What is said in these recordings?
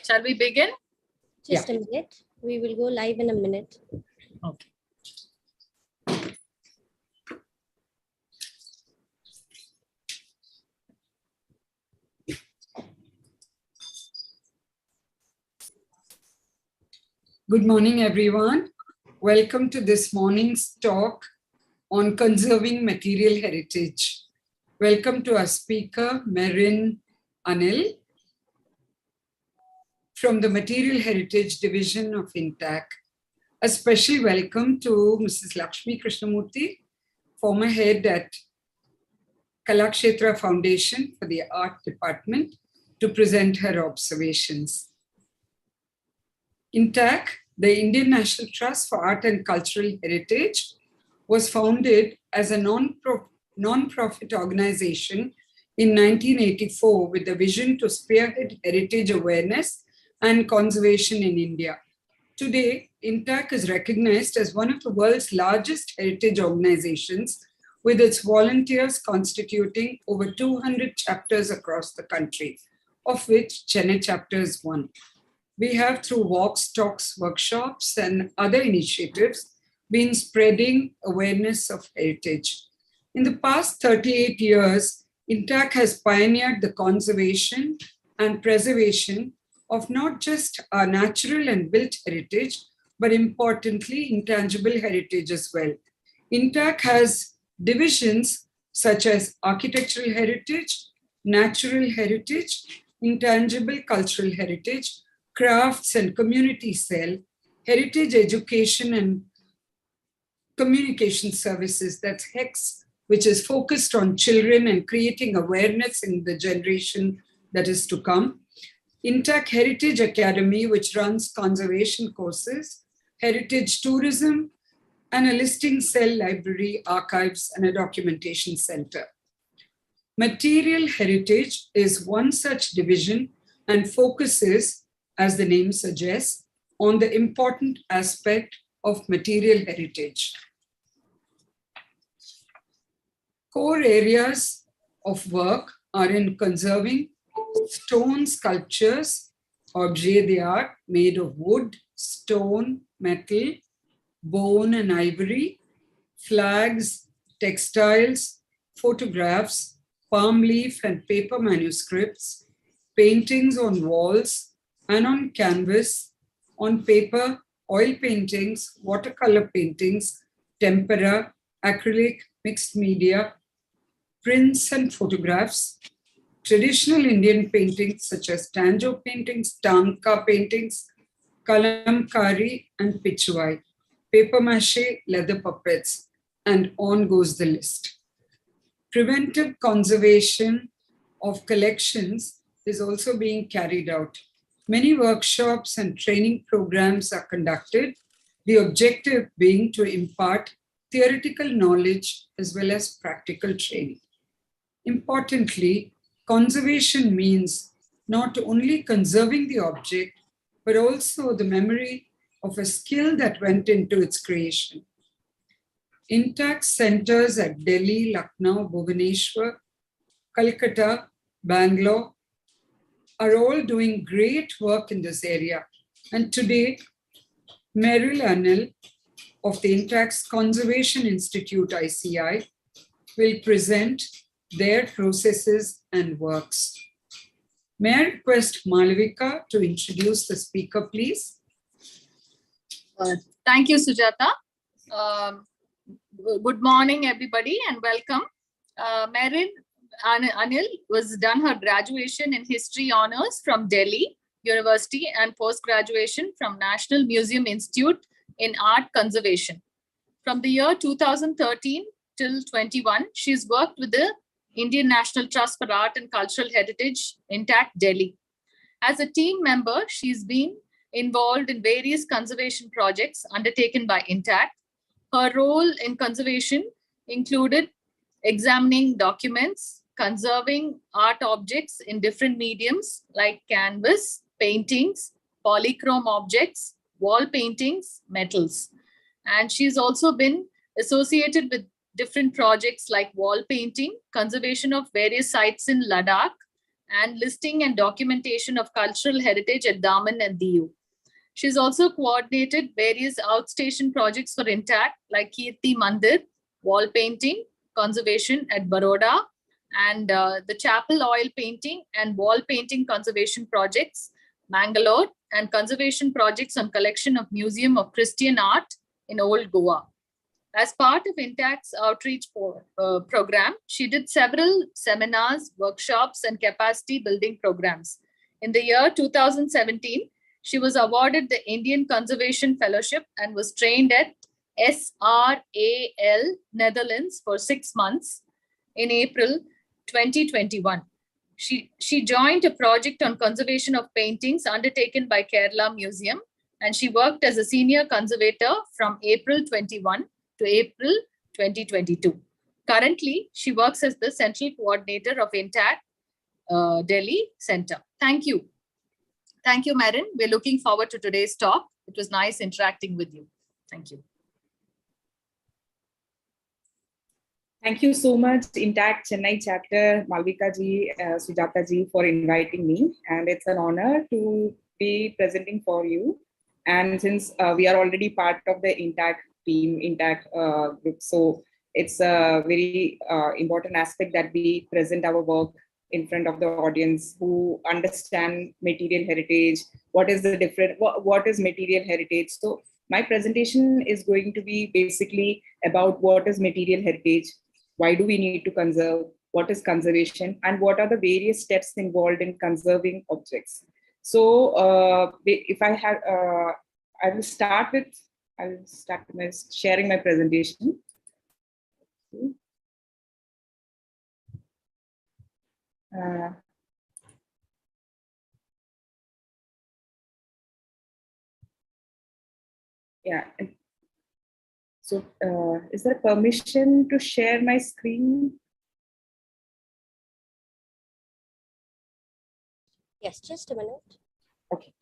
Shall we begin? Just a minute. We will go live in a minute. Okay. Good morning, everyone. Welcome to this morning's talk on conserving material heritage. Welcome to our speaker, Merrin, Anil, from the Material Heritage Division of INTACH. A special welcome to Mrs. Lakshmi Krishnamurti, former head at Kalakshetra Foundation for the Art Department, to present her observations. INTACH, the Indian National Trust for Art and Cultural Heritage, was founded as a non-profit organization in 1984 with the vision to spearhead heritage awareness and conservation in India. Today, INTACH is recognized as one of the world's largest heritage organizations, with its volunteers constituting over 200 chapters across the country, of which Chennai chapter is one. We have, through walks, talks, workshops, and other initiatives, been spreading awareness of heritage. In the past 38 years, INTACH has pioneered the conservation and preservation of not just our natural and built heritage, but importantly, intangible heritage as well. INTACH has divisions such as architectural heritage, natural heritage, intangible cultural heritage, crafts and community cell, heritage education and communication services, that's HEX, which is focused on children and creating awareness in the generation that is to come. INTACH Heritage Academy, which runs conservation courses, heritage tourism, and a listing cell, library, archives, and a documentation center. Material heritage is one such division and focuses, as the name suggests, on the important aspect of material heritage. Core areas of work are in conserving stone sculptures, objets d'art made of wood, stone, metal, bone and ivory, flags, textiles, photographs, palm leaf and paper manuscripts, paintings on walls and on canvas, on paper, oil paintings, watercolor paintings, tempera, acrylic, mixed media, prints and photographs, traditional Indian paintings such as Tanjo paintings, Tanka paintings, kalamkari and pichwai, paper mache, leather puppets, and on goes the list. Preventive conservation of collections is also being carried out. Many workshops and training programs are conducted, the objective being to impart theoretical knowledge as well as practical training. Importantly, conservation means not only conserving the object, but also the memory of a skill that went into its creation. INTACH centers at Delhi, Lucknow, Bhubaneswar, Calcutta, Bangalore are all doing great work in this area. And today, Merrin, Anil of the INTACH Conservation Institute, ICI, will present their processes and works. May I request Malavika to introduce the speaker, please? Thank you, Sujata. Good morning, everybody, and welcome. Merrin Anil was done her graduation in History Honours from Delhi University and post-graduation from National Museum Institute in Art Conservation. From the year 2013 till 21, she's worked with the Indian National Trust for Art and Cultural Heritage, INTACH, Delhi. As a team member, she's been involved in various conservation projects undertaken by INTACH. Her role in conservation included examining documents, conserving art objects in different mediums like canvas, paintings, polychrome objects, wall paintings, metals. And she's also been associated with different projects like wall painting, conservation of various sites in Ladakh, and listing and documentation of cultural heritage at Daman and Diu. She's also coordinated various outstation projects for INTACH like Kirti Mandir, wall painting, conservation at Baroda, and the chapel oil painting and wall painting conservation projects, Mangalore, and conservation projects on collection of Museum of Christian Art in Old Goa. As part of INTACH's outreach program, she did several seminars, workshops, and capacity building programs. In the year 2017, she was awarded the Indian Conservation Fellowship and was trained at SRAL, Netherlands for 6 months in April 2021. She joined a project on conservation of paintings undertaken by Kerala Museum, and she worked as a senior conservator from April 21 to April 2022. Currently, she works as the central coordinator of INTACH Delhi Center. Thank you. Thank you, Merrin. We're looking forward to today's talk. It was nice interacting with you. Thank you. Thank you so much, INTACH Chennai chapter, Malvika ji, Sujata ji, for inviting me. And it's an honor to be presenting for you. And since we are already part of the INTACH team, INTACH group, so it's a very important aspect that we present our work in front of the audience who understand material heritage. What is the different, what is material heritage? So my presentation is going to be basically about what is material heritage, why do we need to conserve, what is conservation, and what are the various steps involved in conserving objects. So if I have, I will start with sharing my presentation. Yeah. So is there permission to share my screen? Yes, just a minute. Okay.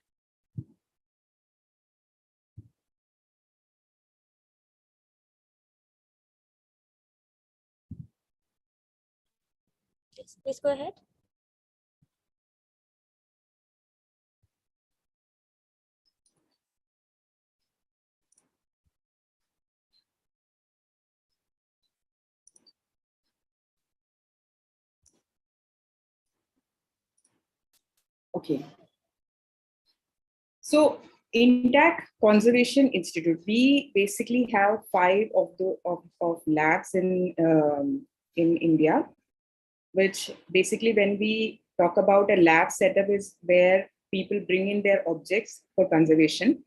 Please go ahead. Okay. So INTACH Conservation Institute, we basically have 5 of labs in India, which basically when we talk about a lab setup is where people bring in their objects for conservation.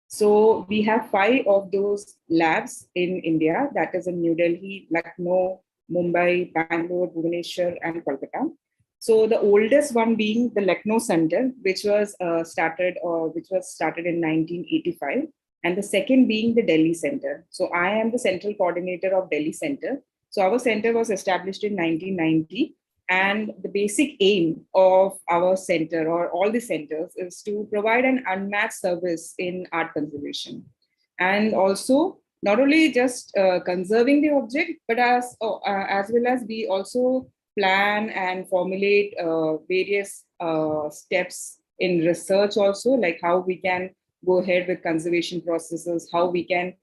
So we have 5 of those labs in India, that is in New Delhi, Lucknow, Mumbai, Bangalore, Bhubaneswar, and Kolkata. So the oldest one being the Lucknow Center, which was started in 1985, and the second being the Delhi Center. So I am the central coordinator of Delhi Center. So our center was established in 1990, and the basic aim of our center or all the centers is to provide an unmatched service in art conservation, and also not only just conserving the object, but as well as we also plan and formulate various steps in research also, like how we can go ahead with conservation processes, how we can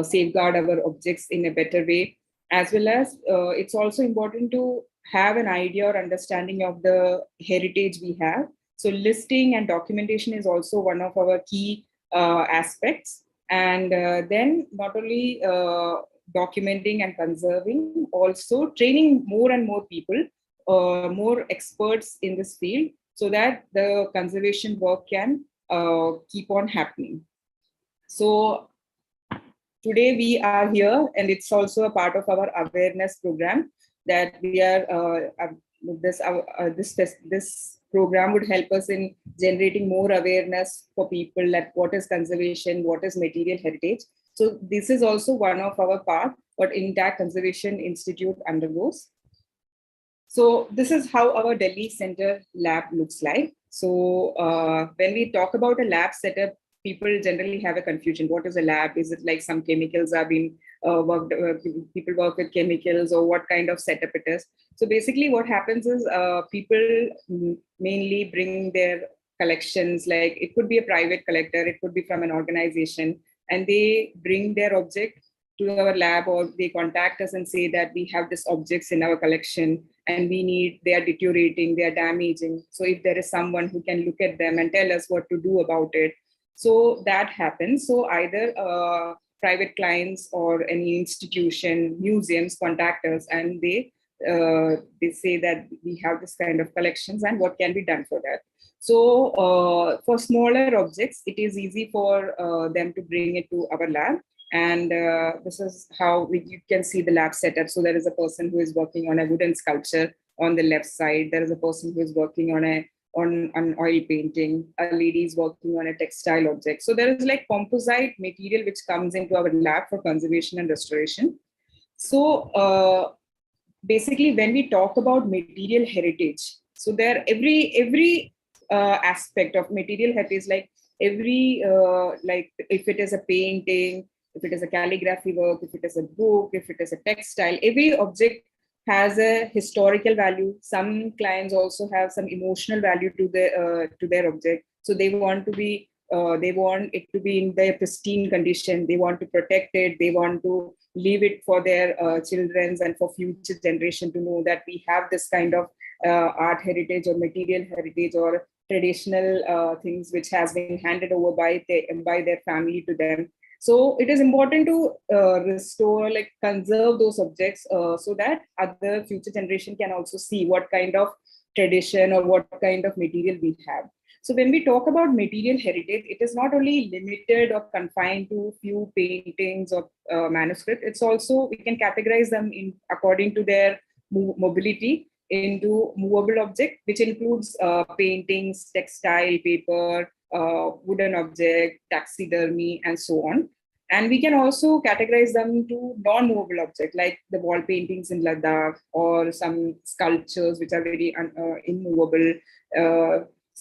safeguard our objects in a better way, as well as it's also important to have an idea or understanding of the heritage we have. So listing and documentation is also one of our key aspects. And then not only documenting and conserving, also training more and more people, more experts in this field, so that the conservation work can keep on happening. So today we are here, and it's also a part of our awareness program that we are, this program would help us in generating more awareness for people that what is conservation, what is material heritage. So this is also one of our part, what INTACH Conservation Institute undergoes. So this is how our Delhi Center lab looks like. So when we talk about a lab setup, people generally have a confusion. What is a lab? Is it like some chemicals are being worked, people work with chemicals, or what kind of setup it is? So basically what happens is people mainly bring their collections, like it could be a private collector, it could be from an organization, and they bring their object to our lab, or they contact us and say that we have these objects in our collection and they are deteriorating, they are damaging. So if there is someone who can look at them and tell us what to do about it. So that happens. So either private clients or any institution, museums contact us, and they say that we have this kind of collections and what can be done for that. So for smaller objects, it is easy for them to bring it to our lab. And this is how you can see the lab setup. So there is a person who is working on a wooden sculpture on the left side. There is a person who is working on an oil painting. A lady is working on a textile object. So there is like composite material which comes into our lab for conservation and restoration. So basically, when we talk about material heritage, so there every aspect of material heritage, like like if it is a painting, if it is a calligraphy work, if it is a book, if it is a textile, every object has a historical value. Some clients also have some emotional value to their object. So they want it to be in their pristine condition. They want to protect it. They want to leave it for their children and for future generation to know that we have this kind of art heritage or material heritage or traditional things which has been handed over by their family to them. So it is important to restore, like conserve those objects so that other future generation can also see what kind of tradition or what kind of material we have. So when we talk about material heritage, it is not only limited or confined to few paintings or manuscripts. It's also, we can categorize them in according to their mobility into movable object, which includes paintings, textile, paper, wooden object, taxidermy, and so on. And we can also categorize them to non-movable objects, like the wall paintings in Ladakh or some sculptures which are very immovable.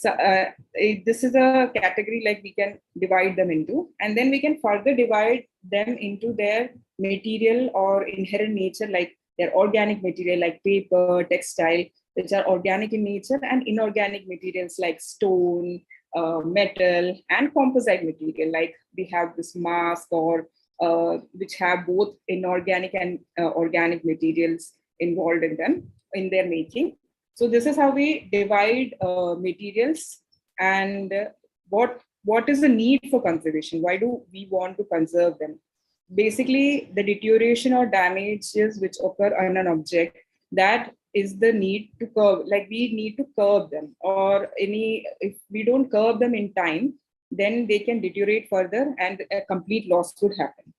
This is a category like we can divide them into, and then we can further divide them into their material or inherent nature, like their organic material like paper, textile, which are organic in nature, and inorganic materials like stone, metal, and composite material, like we have this mask or which have both inorganic and organic materials involved in them in their making. So this is how we divide materials, and what is the need for conservation? Why do we want to conserve them? Basically, the deterioration or damages which occur on an object, that is the need to curb, like we need to curb them, or if we don't curb them in time, then they can deteriorate further and a complete loss could happen.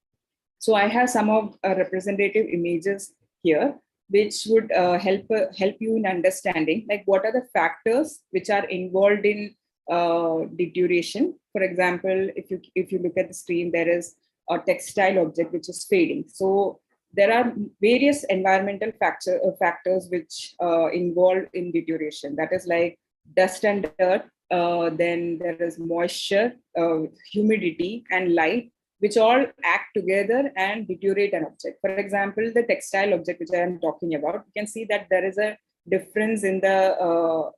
So I have some of representative images here, which would help you in understanding like what are the factors which are involved in deterioration. For example, if you look at the screen, there is a textile object which is fading. So there are various environmental factors which involve in deterioration. That is like dust and dirt. Then there is moisture, humidity, and light, which all act together and deteriorate an object. For example, the textile object which I am talking about, you can see that there is a difference in the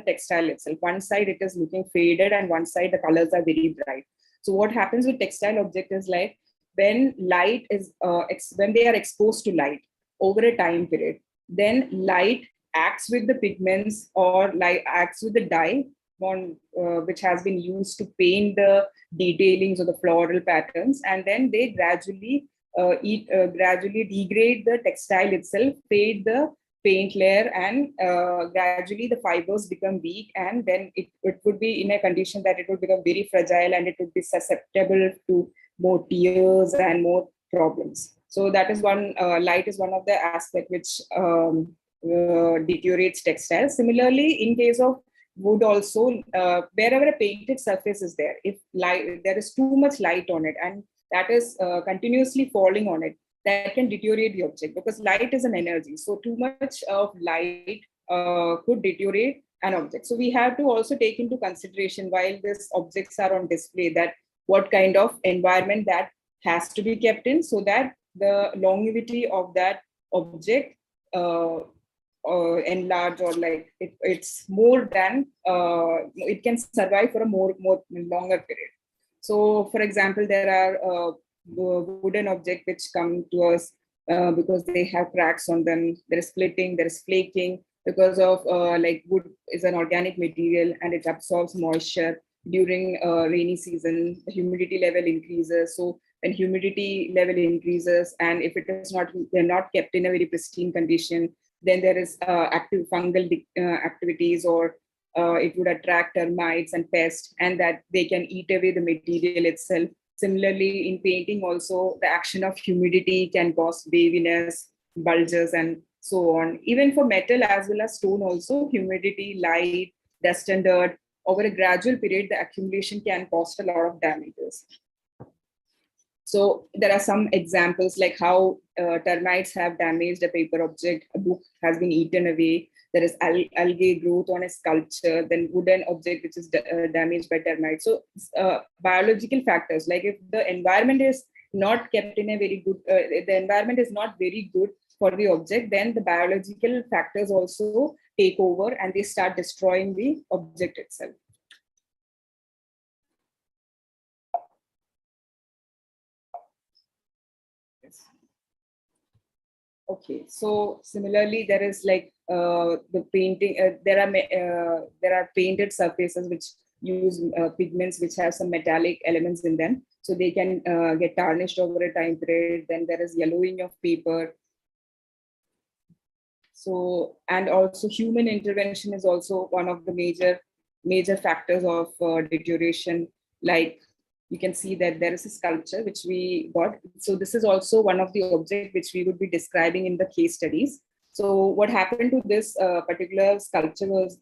textile itself. One side it is looking faded, and one side the colors are very bright. So what happens with textile object is like when light is when they are exposed to light over a time period, then light acts with the pigments or light acts with the dye which has been used to paint the detailings or the floral patterns, and then they gradually degrade the textile itself, fade the paint layer, and gradually the fibers become weak, and then it would be in a condition that it would become very fragile and it would be susceptible to more tears and more problems. So that is one, light is one of the aspects which deteriorates textiles. Similarly, in case of wood also, wherever a painted surface is there, if there is too much light on it and that is continuously falling on it, that can deteriorate the object, because light is an energy. So too much of light could deteriorate an object. So we have to also take into consideration while these objects are on display that what kind of environment that has to be kept in so that the longevity of that object enlarge or like it's more than it can survive for a more longer period. So for example, there are wooden objects which come to us because they have cracks on them. There is splitting, there is flaking because of like wood is an organic material and it absorbs moisture. During rainy season, the humidity level increases. So when humidity level increases and if it is not, they're not kept in a very pristine condition, then there is active fungal activities or it would attract termites and pests and that they can eat away the material itself. Similarly, in painting also, the action of humidity can cause waviness, bulges, and so on. Even for metal as well as stone also, humidity, light, dust and dirt, over a gradual period, the accumulation can cause a lot of damages. So there are some examples like how termites have damaged a paper object, a book has been eaten away, there is algae growth on a sculpture, then wooden object which is damaged by termites. So biological factors, like if the environment is not kept in a very good, the environment is not very good for the object, then the biological factors also take over and they start destroying the object itself. Okay, so similarly, there is like the painting. There are painted surfaces which use pigments which have some metallic elements in them, so they can get tarnished over a time period. Then there is yellowing of paper. So and also human intervention is also one of the major factors of deterioration. Like you can see that there is a sculpture which we got. So this is also one of the objects which we would be describing in the case studies. So what happened to this particular sculpture was,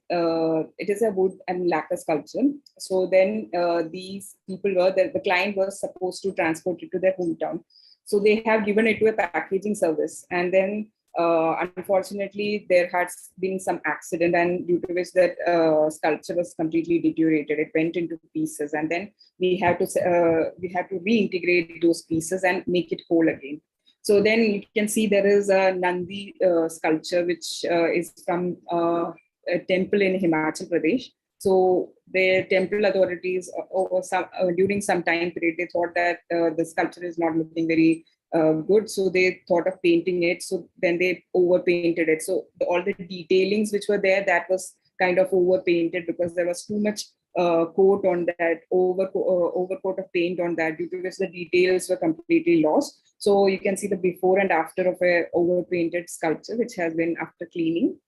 it is a wood and lacquer sculpture. So then these people were, the client was supposed to transport it to their hometown. So they have given it to a packaging service. And then unfortunately, there has been some accident, and due to which that sculpture was completely deteriorated. It went into pieces, and then we have to reintegrate those pieces and make it whole again. So then you can see there is a Nandi sculpture, which is from a temple in Himachal Pradesh. So the temple authorities, during some time period, they thought that the sculpture is not looking very good, so they thought of painting it. So then they overpainted it. So all the detailings which were there, that was kind of overpainted because there was too much coat on that, overcoat of paint on that, due to which the details were completely lost. So you can see the before and after of a overpainted sculpture, which has been after cleaning.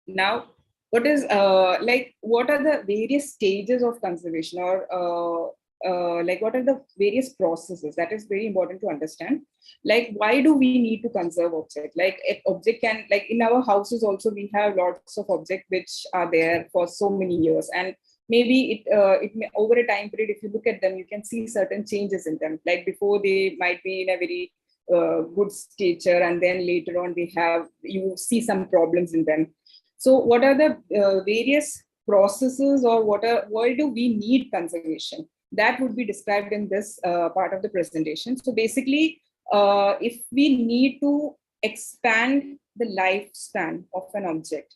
Now, what are the various stages of conservation, or like what are the various processes? That is very important to understand. Like, why do we need to conserve object? Like, an object can, like in our houses also, we have lots of objects which are there for so many years, and maybe it may, over a time period, if you look at them, you can see certain changes in them. Like before, they might be in a very good stature, and then later on you see some problems in them. So what are the various processes, or why do we need conservation? That would be described in this part of the presentation. So basically, if we need to expand the lifespan of an object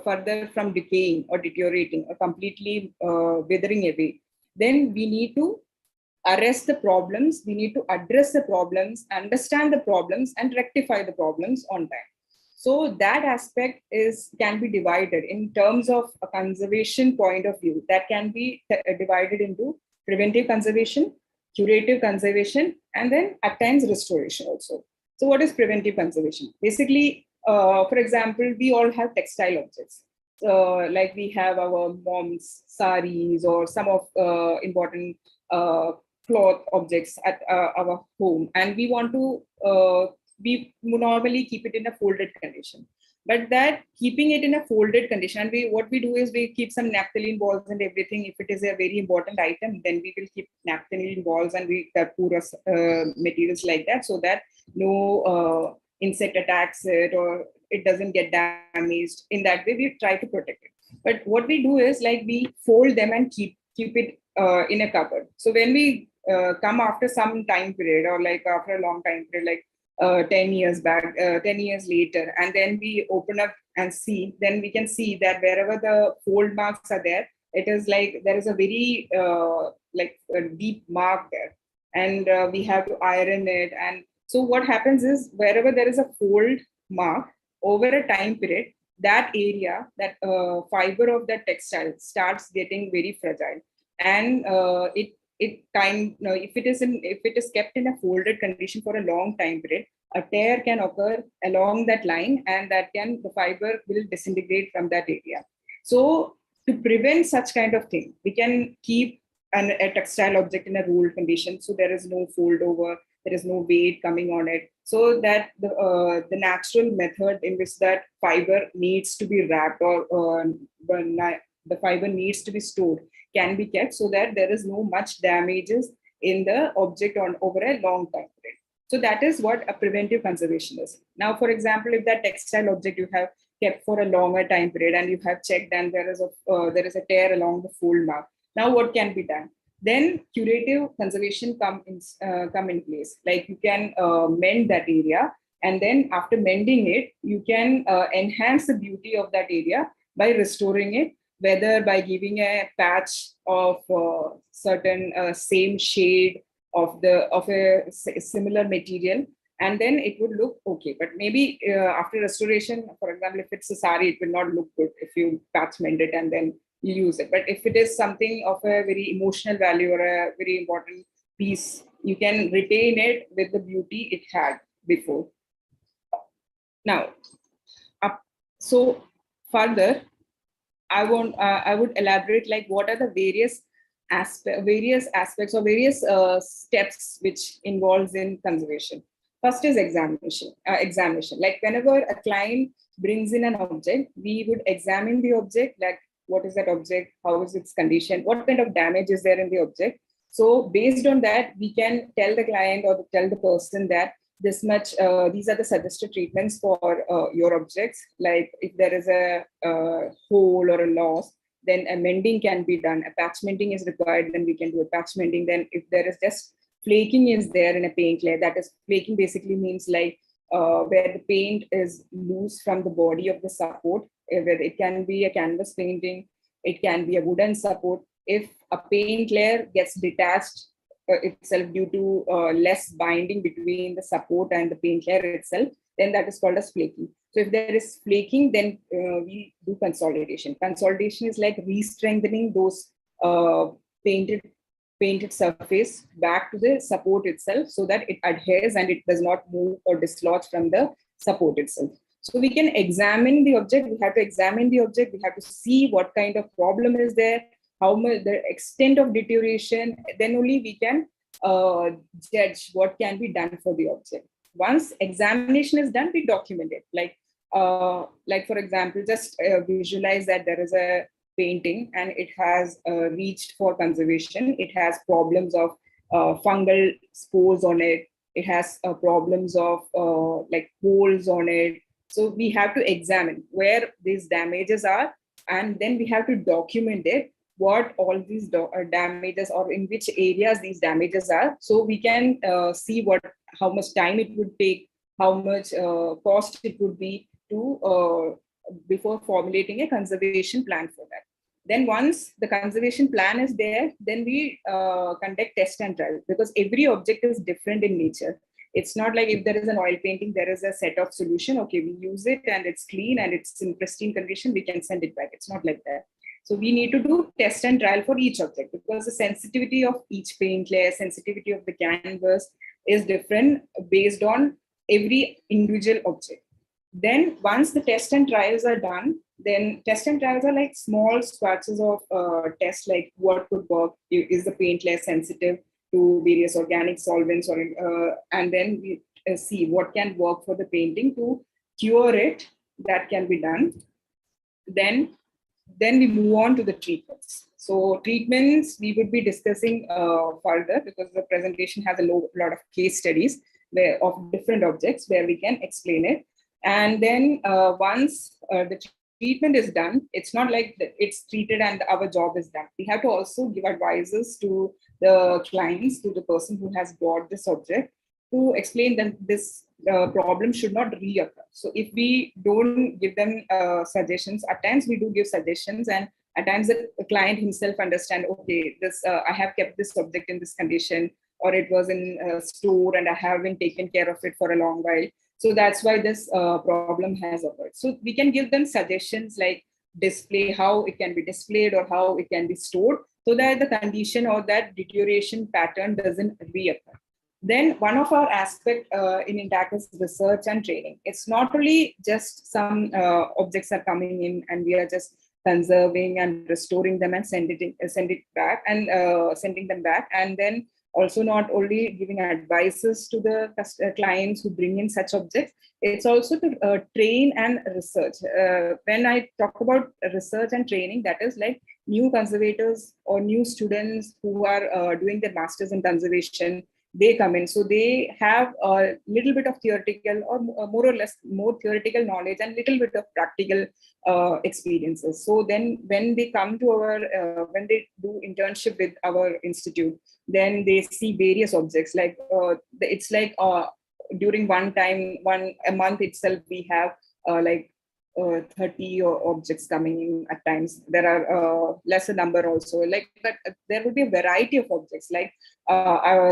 further from decaying or deteriorating or completely withering away, then we need to arrest the problems, we need to address the problems, understand the problems, and rectify the problems on time. So that aspect can be divided in terms of a conservation point of view. That can be divided into preventive conservation, curative conservation, and then at times restoration also. So what is preventive conservation? Basically, for example, we all have textile objects. Like we have our mom's saris or some of important cloth objects at our home, and we want to we normally keep it in a folded condition. But that keeping it in a folded condition, and what we do is we keep some naphthalene balls and everything. If it is a very important item, then we will keep naphthalene balls and we porous materials like that, so that no insect attacks it or it doesn't get damaged. In that way, we try to protect it. But what we do is like we fold them and keep it in a cupboard. So when we come after some time period, or like after a long time period, like 10 years back, 10 years later, and then we open up and see, then we can see that wherever the fold marks are there, it is like there is a very like a deep mark there, and we have to iron it. And so what happens is wherever there is a fold mark over a time period, that area, that fiber of that textile starts getting very fragile, and if it is kept in a folded condition for a long time period, a tear can occur along that line, and the fiber will disintegrate from that area. So to prevent such kind of thing, we can keep a textile object in a rolled condition, so there is no fold over, there is no weight coming on it, so that the natural method in which that fiber needs to be wrapped, or the fiber needs to be stored, can be kept, so that there is no much damages in the object over a long time period. So that is what a preventive conservation is. Now, for example, if that textile object you have kept for a longer time period and you have checked and there is a tear along the fold mark, now what can be done? Then curative conservation come in place. Like you can mend that area, and then after mending it, you can enhance the beauty of that area by restoring it, whether by giving a patch of certain same shade of a similar material, and then it would look okay. But maybe after restoration, for example, if it's a sari, it will not look good if you patch mend it and then you use it. But if it is something of a very emotional value or a very important piece, you can retain it with the beauty it had before. Now, so further, I would elaborate like what are the various aspects or various steps which involves in conservation. First is examination. Like whenever a client brings in an object, we would examine the object, like what is that object, how is its condition, what kind of damage is there in the object. So based on that, we can tell the client or tell the person that this much, these are the suggested treatments for your objects. Like if there is a hole or a loss, then a mending can be done. A patch mending is required, then we can do a patch mending. Then if there is just flaking is there in a paint layer, that is, flaking basically means like where the paint is loose from the body of the support, where it can be a canvas painting, it can be a wooden support. If a paint layer gets detached itself due to less binding between the support and the paint layer itself, then that is called as flaking. So if there is flaking, then we do consolidation. Consolidation is like re-strengthening those painted surface back to the support itself, so that it adheres and it does not move or dislodge from the support itself. So we can examine the object. We have to examine the object. We have to see what kind of problem is there, how much the extent of deterioration. Then only we can judge what can be done for the object. Once examination is done, we document it. Like for example, just visualize that there is a painting and it has reached for conservation. It has problems of fungal spores on it. It has problems of like holes on it. So we have to examine where these damages are, and then we have to document it, what all these damages or in which areas these damages are. So we can see how much time it would take, how much cost it would be to before formulating a conservation plan for that. Then once the conservation plan is there, then we conduct test and trial, because every object is different in nature. It's not like if there is an oil painting, there is a set of solution. Okay, we use it and it's clean and it's in pristine condition, we can send it back. It's not like that. So we need to do test and trial for each object, because the sensitivity of each paint layer, sensitivity of the canvas is different based on every individual object. Then once the test and trials are done, then test and trials are like small swatches of tests, like what could work, is the paint layer sensitive to various organic solvents, or and then we see what can work for the painting to cure it. That can be done. Then we move on to the treatments. So treatments we would be discussing further, because the presentation has a lot of case studies of different objects where we can explain it. And then once the treatment is done, it's not like it's treated and our job is done. We have to also give advices to the clients, to the person who has bought this object, to explain that this problem should not reoccur. So if we don't give them suggestions, at times we do give suggestions, and at times the client himself understand, okay, this I have kept this object in this condition, or it was in a store and I haven't taken care of it for a long while. So that's why this problem has occurred. So we can give them suggestions like display, how it can be displayed or how it can be stored, so that the condition or that deterioration pattern doesn't reoccur. Then one of our aspect in INTACH is research and training. It's not only just some objects are coming in and we are just conserving and restoring them and sending them back, and then also not only giving advices to the clients who bring in such objects, it's also to train and research. When I talk about research and training, that is like new conservators or new students who are doing their masters in conservation, they come in. So they have a little bit of theoretical or more or less more theoretical knowledge and little bit of practical experiences. So then when they come to our, when they do internship with our institute, then they see various objects. Like it's like during a month itself, we have like 30 objects coming in at times. There are lesser number also, like, but there will be a variety of objects. Like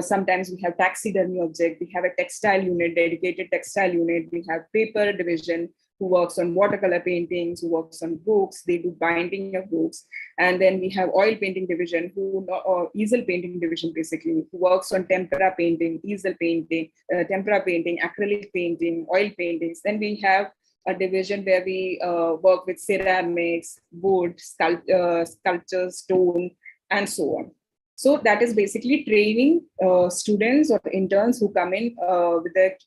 sometimes we have taxidermy object, we have a textile unit, dedicated textile unit, we have paper division who works on watercolor paintings, who works on books, they do binding of books. And then we have oil painting division, or easel painting division basically, who works on tempera painting, easel painting, tempera painting, acrylic painting, oil paintings. Then we have a division where we work with ceramics, wood, sculptures, stone, and so on. So that is basically training students or interns who come in with a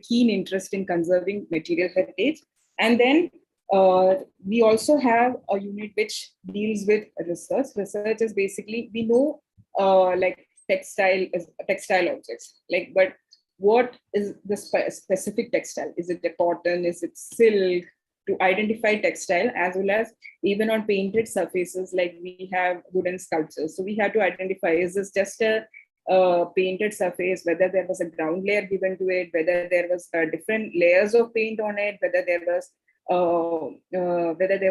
keen interest in conserving material heritage. And then we also have a unit which deals with research. Research is basically, we know like textile objects, like, but what is the specific textile? Is it a cotton? Is it silk? To identify textile, as well as even on painted surfaces, like we have wooden sculptures. So we have to identify, is this just a painted surface, whether there was a ground layer given to it, whether there was different layers of paint on it, whether there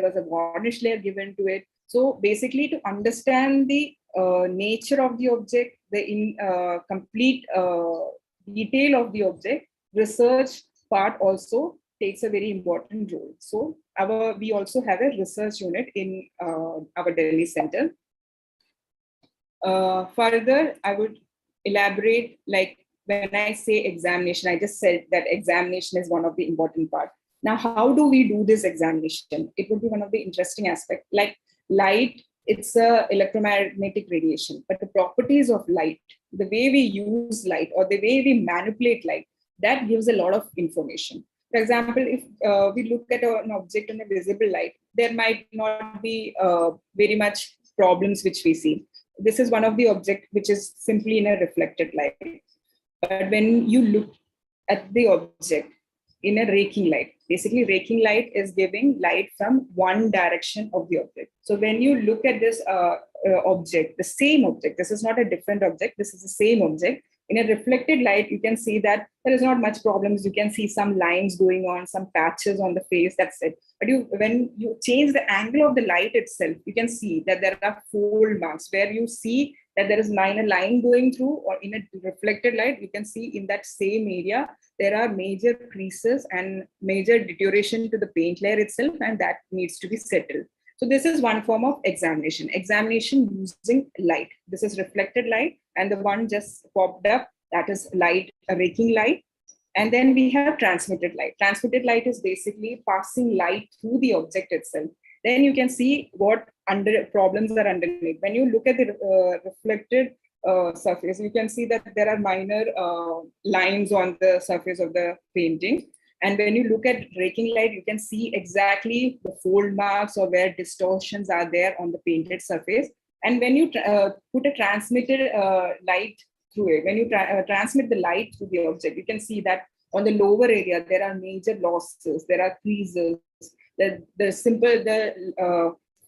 was a varnish layer given to it. So basically, to understand the nature of the object, the complete detail of the object, research part also takes a very important role. So we also have a research unit in our Delhi center. Further, I would elaborate, like when I say examination, I just said that examination is one of the important parts. Now, how do we do this examination? It would be one of the interesting aspects. Like light, it's a electromagnetic radiation, but the properties of light, the way we use light or the way we manipulate light, that gives a lot of information. For example, if we look at an object in a visible light, there might not be very much problems which we see. This is one of the objects which is simply in a reflected light. But when you look at the object in a raking light, basically raking light is giving light from one direction of the object. So when you look at this object, the same object, this is not a different object, this is the same object. In a reflected light, you can see that there is not much problems. You can see some lines going on, some patches on the face, that's it. But when you change the angle of the light itself, you can see that there are fold marks where you see that there is minor line going through, or in a reflected light, you can see in that same area, there are major creases and major deterioration to the paint layer itself, and that needs to be settled. So this is one form of examination using light. This is reflected light, and the one just popped up, that is light, a raking light. And then we have transmitted light. Transmitted light is basically passing light through the object itself. Then you can see what problems are underneath. When you look at the reflected surface, you can see that there are minor lines on the surface of the painting. And when you look at raking light, you can see exactly the fold marks or where distortions are there on the painted surface. And when you put a transmitted light through it, when you transmit the light through the object, you can see that on the lower area, there are major losses, there are creases, the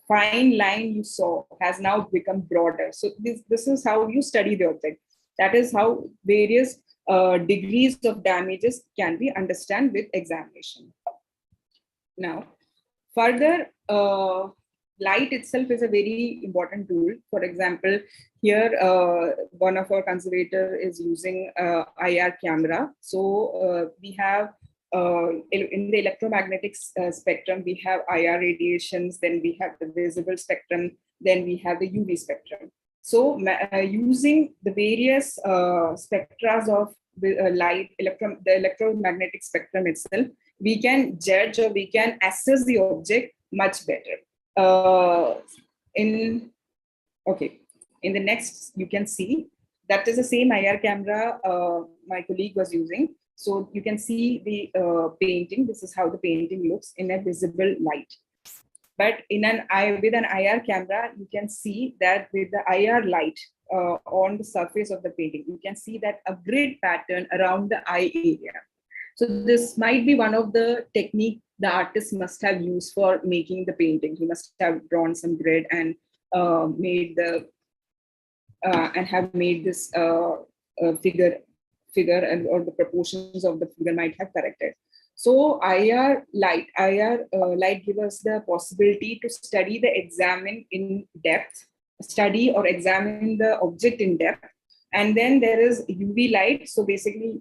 fine line you saw has now become broader. So this is how you study the object. That is how various degrees of damages can be understood with examination. Now, further, light itself is a very important tool. For example, here one of our conservator is using IR camera. So we have in the electromagnetic spectrum, we have IR radiations, then we have the visible spectrum, then we have the UV spectrum. So using the various spectra of light, the electromagnetic spectrum itself, we can judge or we can assess the object much better. In the next, you can see that is the same IR camera my colleague was using. So you can see the painting. This is how the painting looks in a visible light. But with an IR camera, you can see that with the IR light on the surface of the painting, you can see that a grid pattern around the eye area. So this might be one of the technique the artist must have used for making the painting. He must have drawn some grid and made this figure and or the proportions of the figure might have corrected. So IR light gives us the possibility to study examine in depth, study or examine the object in depth. And then there is UV light. So basically,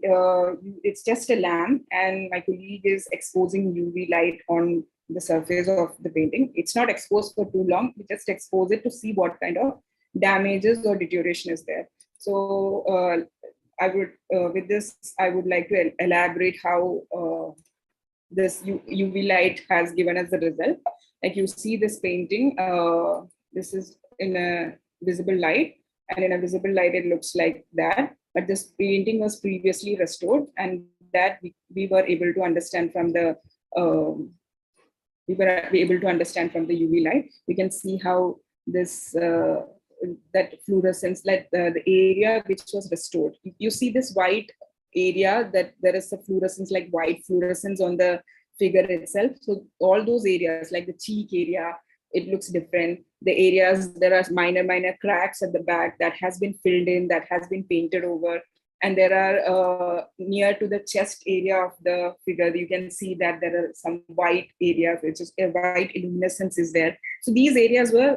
it's just a lamp, and my colleague is exposing UV light on the surface of the painting. It's not exposed for too long. We just expose it to see what kind of damages or deterioration is there. So with this, I would like to elaborate how this UV light has given us the result. Like you see this painting, this is in a visible light. And in a visible light, it looks like that. But this painting was previously restored, and that we were able to understand from the UV light. We can see how this that fluorescence, like the area which was restored. If you see this white area, that there is a fluorescence, like white fluorescence on the figure itself. So all those areas, like the cheek area, it looks different. The areas, there are minor cracks at the back that has been filled in, that has been painted over. And there are near to the chest area of the figure, you can see that there are some white areas, which is a white luminescence is there. So these areas were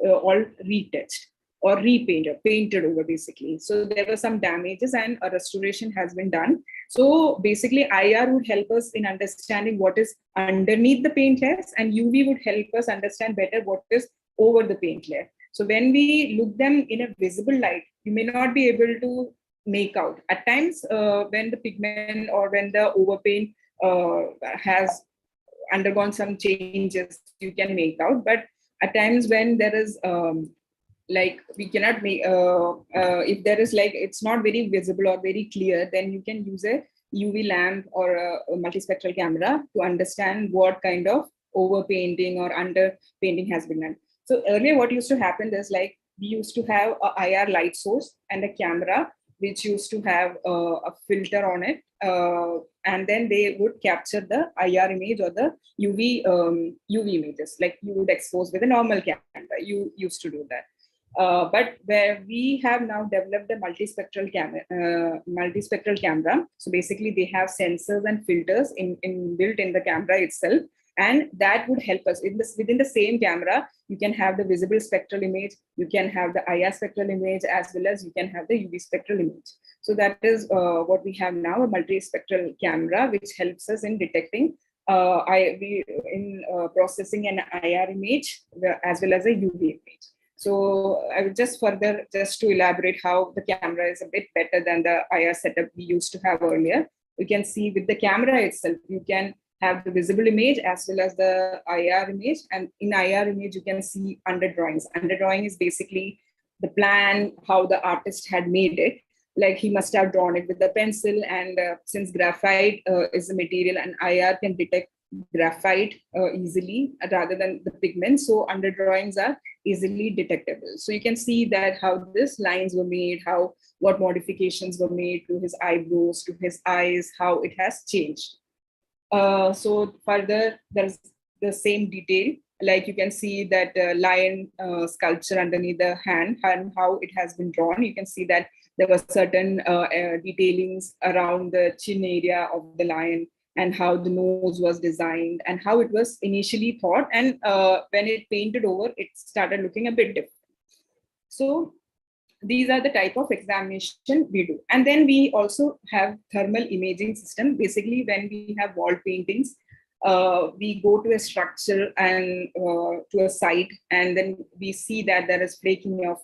all retouched or painted over basically. So there were some damages and a restoration has been done. So basically IR would help us in understanding what is underneath the paint layers, and UV would help us understand better what is over the paint layer. So when we look them in a visible light, you may not be able to make out. At times when the pigment or when the overpaint has undergone some changes, you can make out. But at times when there is like we cannot make if there is like it's not very visible or very clear, then you can use a UV lamp or a multispectral camera to understand what kind of overpainting or underpainting has been done. So earlier what used to happen is like we used to have a IR light source and a camera which used to have a filter on it, and then they would capture the IR image or the UV images like you would expose with a normal camera. You used to do that. But where we have now developed a multispectral camera. So basically they have sensors and filters built in the camera itself. And that would help us within the same camera. You can have the visible spectral image, you can have the IR spectral image, as well as you can have the UV spectral image. So that is what we have now, a multispectral camera, which helps us in detecting processing an IR image as well as a UV image. So I will just to elaborate how the camera is a bit better than the IR setup we used to have earlier. You can see with the camera itself, you can have the visible image as well as the IR image. And in IR image, you can see underdrawings. Underdrawing is basically the plan, how the artist had made it. Like he must have drawn it with the pencil, and since graphite is the material and IR can detect graphite easily rather than the pigment. So underdrawings are easily detectable. So you can see that how these lines were made, what modifications were made to his eyebrows, to his eyes, how it has changed. So further, there's the same detail, like you can see that lion sculpture underneath the hand and how it has been drawn. You can see that there were certain detailings around the chin area of the lion, and how the nose was designed and how it was initially thought. And when it painted over, it started looking a bit different. So these are the type of examination we do. And then we also have thermal imaging system. Basically, when we have wall paintings, we go to a structure and to a site, and then we see that there is flaking of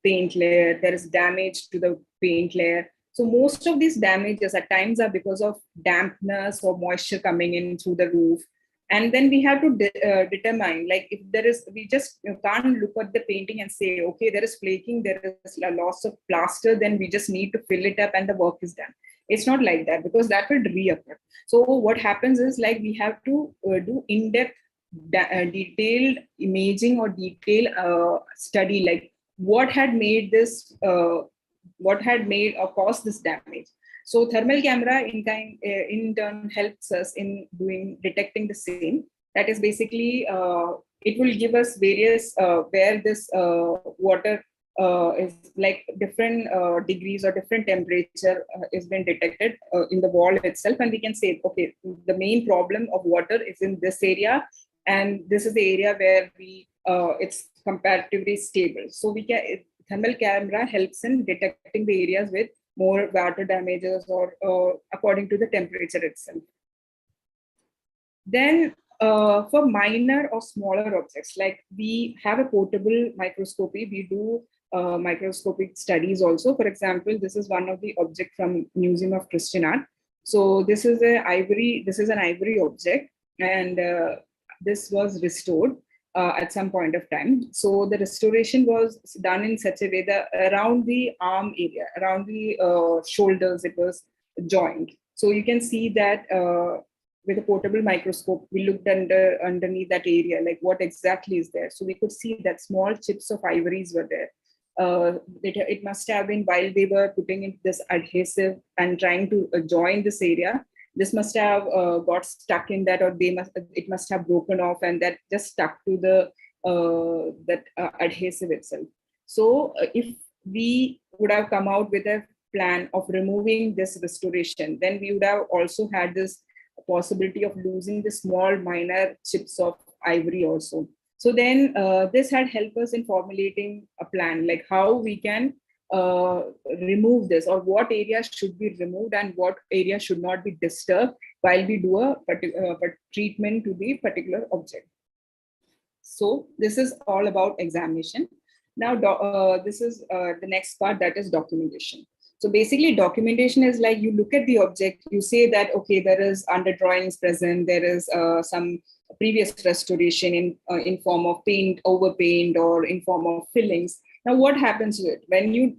paint layer, there is damage to the paint layer. So most of these damages at times are because of dampness or moisture coming in through the roof. And then we have to determine, like, if there is, we just can't look at the painting and say, okay, there is flaking, there is a loss of plaster, then we just need to fill it up and the work is done. It's not like that, because that will reoccur. So what happens is, like, we have to do in-depth detailed imaging or detailed study, like what had made this, what had made or caused this damage. So thermal camera in turn helps us in detecting the same. That is basically, it will give us various where this water is like different degrees or different temperature is been detected in the wall itself. And we can say, okay, the main problem of water is in this area, and this is the area where it's comparatively stable. So we can, thermal camera helps in detecting the areas with more water damages or according to the temperature itself. Then for minor or smaller objects, like we have a portable microscopy, we do microscopic studies also. For example, this is one of the objects from Museum of Christian Art. So this is an ivory object, and this was restored at some point of time. So the restoration was done in such a way that around the arm area, around the shoulders, it was joined. So you can see that with a portable microscope, we looked underneath that area, like what exactly is there. So we could see that small chips of ivories were there. It must have been while they were putting in this adhesive and trying to join this area, this must have got stuck in that, or it must have broken off, and that just stuck to the adhesive itself. So if we would have come out with a plan of removing this restoration, then we would have also had this possibility of losing the small minor chips of ivory also. So then this had helped us in formulating a plan, like how we can remove this, or what areas should be removed and what areas should not be disturbed while we do a treatment to the particular object. So this is all about examination. Now this is the next part, that is documentation. So basically documentation is like, you look at the object, you say that, okay, there is under drawings present, there is some previous restoration in form of paint, overpaint, or in form of fillings. Now, what happens to it when you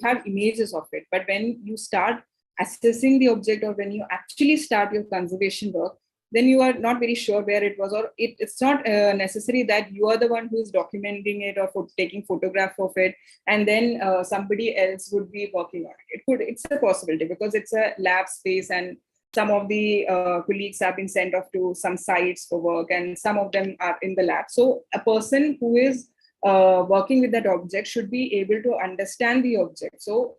have images of it, but when you start assessing the object, or when you actually start your conservation work, then you are not very sure where it was, or it's not necessary that you are the one who is documenting it or taking photograph of it, and then somebody else would be working on it. It's a possibility, because it's a lab space, and some of the colleagues have been sent off to some sites for work, and some of them are in the lab. So a person who is working with that object should be able to understand the object, so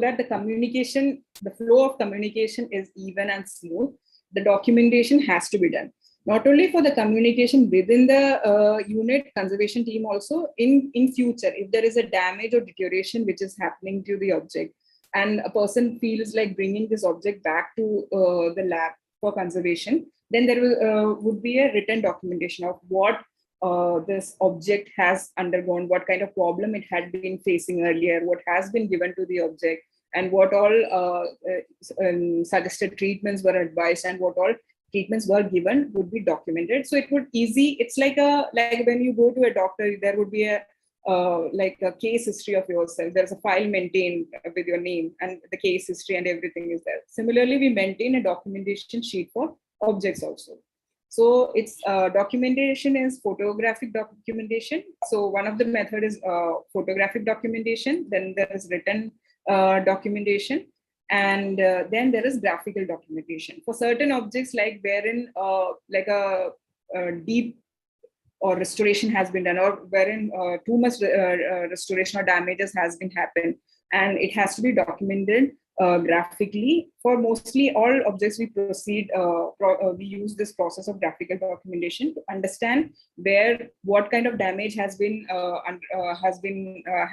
that the flow of communication is even and smooth. The documentation has to be done, not only for the communication within the unit conservation team, also in future, if there is a damage or deterioration which is happening to the object, and a person feels like bringing this object back to the lab for conservation, then there would be a written documentation of what this object has undergone, what kind of problem it had been facing earlier, what has been given to the object, and what all suggested treatments were advised, and what all treatments were given would be documented. So it would it's like when you go to a doctor, there would be a case history of yourself. There's a file maintained with your name and the case history, and everything is there. Similarly, we maintain a documentation sheet for objects also. So it's documentation is photographic documentation. So one of the method is photographic documentation. Then there is written documentation, and then there is graphical documentation. For certain objects, like wherein like a deep or restoration has been done, or wherein too much restoration or damages has been happened, and it has to be documented graphically. For mostly all objects, we proceed, we use this process of graphical documentation to understand what kind of damage has been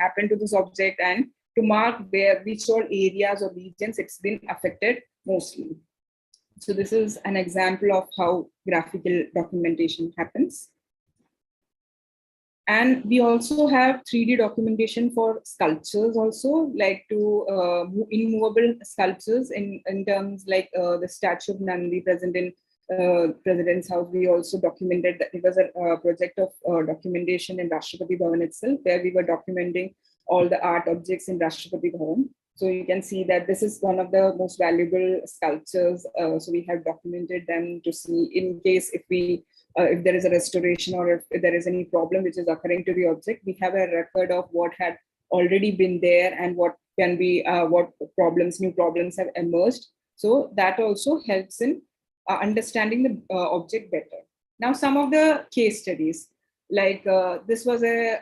happened to this object, and to mark which all areas or regions it's been affected mostly. So this is an example of how graphical documentation happens. And we also have 3D documentation for sculptures also, like to immovable sculptures in terms like the statue of Nandi present in President's House. We also documented that it was a project of documentation in Rashtrapati Bhavan itself, where we were documenting all the art objects in Rashtrapati Bhavan. So you can see that this is one of the most valuable sculptures. So we have documented them to see in case if there is a restoration, or if there is any problem which is occurring to the object, we have a record of what had already been there and what can be, what new problems have emerged. So that also helps in understanding the object better. Now, some of the case studies, like this was a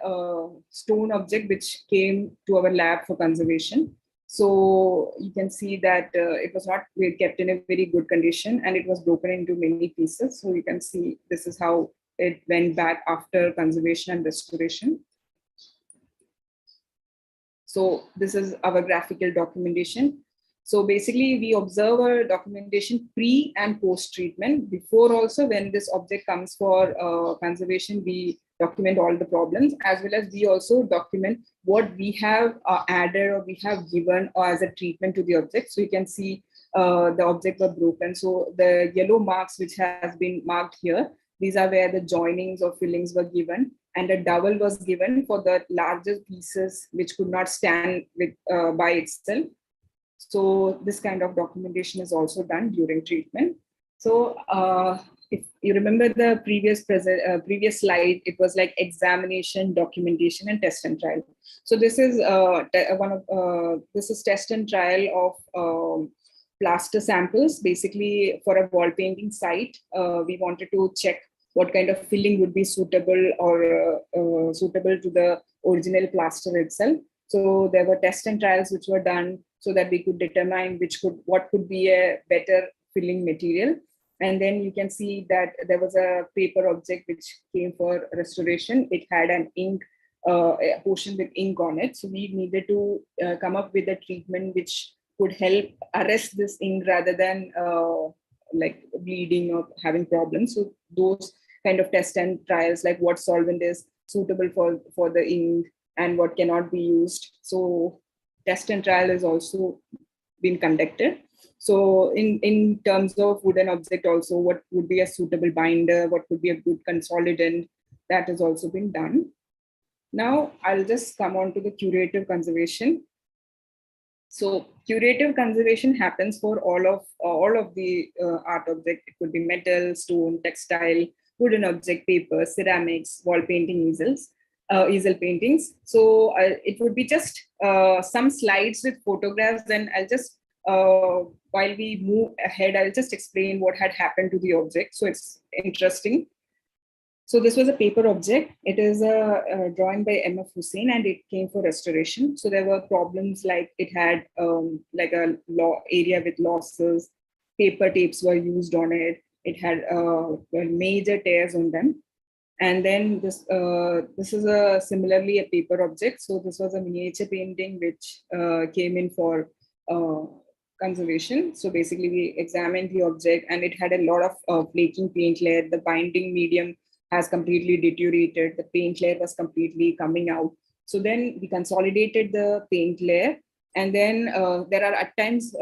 stone object which came to our lab for conservation. So you can see that it was not kept in a very good condition, and it was broken into many pieces. So you can see this is how it went back after conservation and restoration. So this is our graphical documentation. So basically, we observe our documentation pre and post treatment. Before also, when this object comes for conservation, we document all the problems, as well as we also document what we have added or we have given as a treatment to the object. So you can see the object was broken. So the yellow marks which has been marked here, these are where the joinings or fillings were given, and a dowel was given for the larger pieces which could not stand with by itself. So this kind of documentation is also done during treatment. So if you remember the previous slide, it was like examination, documentation, and test and trial. So this is this is test and trial of plaster samples. Basically, for a wall painting site, we wanted to check what kind of filling would be suitable or suitable to the original plaster itself. So there were test and trials which were done so that we could determine what could be a better filling material. And then you can see that there was a paper object which came for restoration. It had an ink, a portion with ink on it. So we needed to come up with a treatment which could help arrest this ink rather than like bleeding or having problems. So those kind of test and trials, like what solvent is suitable for the ink and what cannot be used. So test and trial is also been conducted. So in terms of wooden object also, what would be a suitable binder, what would be a good consolidant, that has also been done. Now I'll just come on to the curative conservation. So curative conservation happens for all of the art object. It could be metal, stone, textile, wooden object, paper, ceramics, wall painting, easels. Easel paintings. So it would be just some slides with photographs. Then I'll just, while we move ahead, I'll just explain what had happened to the object. So it's interesting. So this was a paper object. It is a drawing by M.F. Hussain, and it came for restoration. So there were problems like it had like a area with losses, paper tapes were used on it. It had major tears on them. And then this is similarly a paper object. So this was a miniature painting which came in for conservation. So basically we examined the object, and it had a lot of flaking paint layer. The binding medium has completely deteriorated. The paint layer was completely coming out. So then we consolidated the paint layer. And then there are at times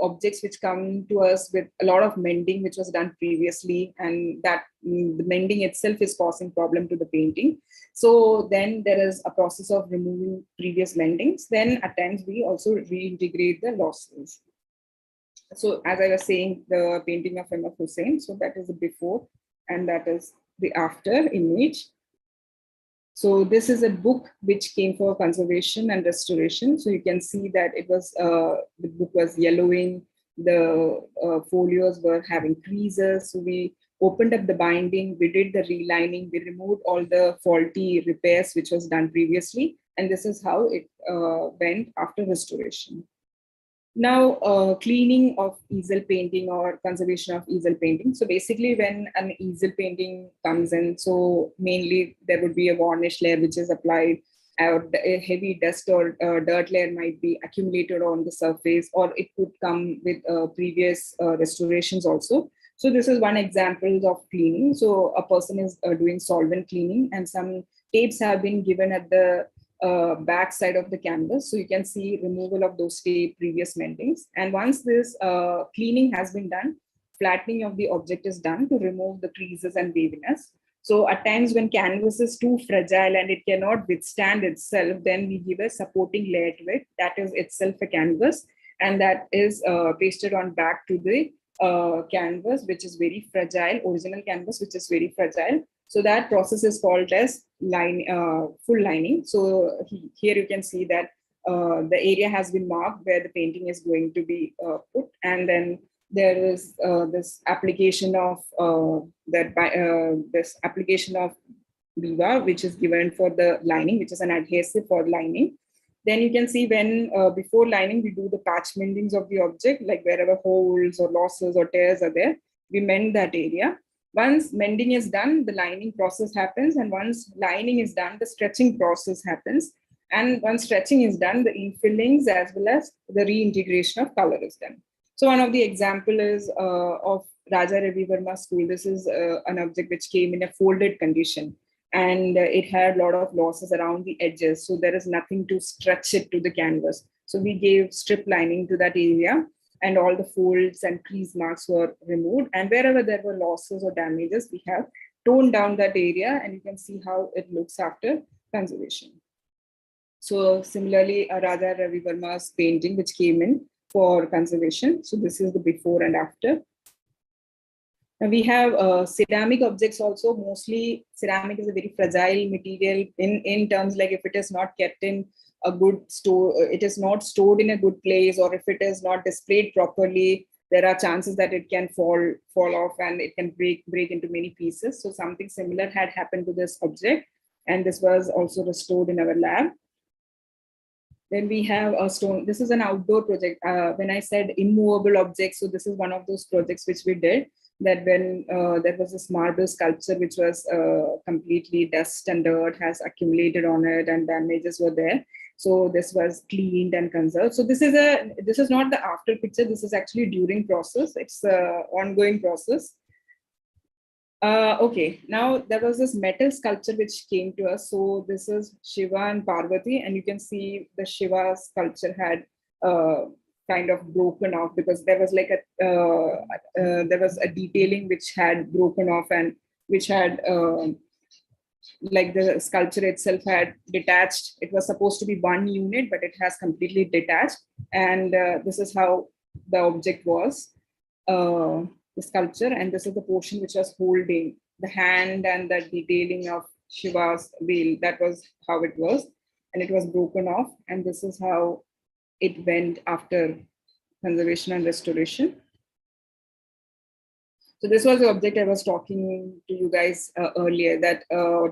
objects which come to us with a lot of mending, which was done previously, and that the mending itself is causing problem to the painting. So then there is a process of removing previous mendings. Then at times we also reintegrate the losses. So as I was saying, the painting of M.F. Hussain, so that is the before. and that is the after image. So this is a book which came for conservation and restoration. So you can see that it was the book was yellowing, the folios were having creases. So we opened up the binding, we did the relining, we removed all the faulty repairs which was done previously, and this is how it went after restoration. Now, cleaning of easel painting or conservation of easel painting. So basically when an easel painting comes in, so mainly there would be a varnish layer which is applied, or a heavy dust or dirt layer might be accumulated on the surface, or it could come with previous restorations also. So this is one example of cleaning. So a person is doing solvent cleaning, and some tapes have been given at the back side of the canvas. So you can see removal of those tape previous mendings. And once this cleaning has been done, flattening of the object is done to remove the creases and waviness. So at times when canvas is too fragile and it cannot withstand itself, then we give a supporting layer to it. That is itself a canvas, and that is pasted on back to the canvas, which is very fragile, original canvas, which is very fragile. So that process is called as full lining. So here you can see that the area has been marked where the painting is going to be put, and then there is this application of this application of Viva, which is given for the lining, which is an adhesive for lining. Then you can see when before lining, we do the patch mendings of the object, like wherever holes or losses or tears are there, we mend that area. Once mending is done, the lining process happens. And once lining is done, the stretching process happens. And once stretching is done, the infillings as well as the reintegration of color is done. So one of the example is of Raja Ravi Verma school. This is an object which came in a folded condition, and it had a lot of losses around the edges. So there is nothing to stretch it to the canvas. So we gave strip lining to that area, and all the folds and crease marks were removed. And wherever there were losses or damages, we have toned down that area, and you can see how it looks after conservation. So similarly, Raja Ravi Verma's painting, which came in for conservation. So this is the before and after. And we have ceramic objects also. Mostly ceramic is a very fragile material in terms like if it is not kept in a good store, it is not stored in a good place, or if it is not displayed properly, there are chances that it can fall off and it can break into many pieces. So something similar had happened to this object, and this was also restored in our lab. Then we have a stone. This is an outdoor project. When I said immovable objects, so this is one of those projects which we did, that when there was this marble sculpture which was completely dust and dirt has accumulated on it and damages were there. So this was cleaned and conserved. So this is not the after picture. This is actually during process. It's an ongoing process. Okay, now there was this metal sculpture which came to us. So this is Shiva and Parvati, and you can see the Shiva sculpture had kind of broken off because there was like there was a detailing which had broken off, and which had like the sculpture itself had detached. It was supposed to be one unit, but it has completely detached, and this is how the object was. The sculpture, and this is the portion which was holding the hand and the detailing of Shiva's veil. That was how it was, and it was broken off, and this is how it went after conservation and restoration. So this was the object I was talking to you guys earlier, that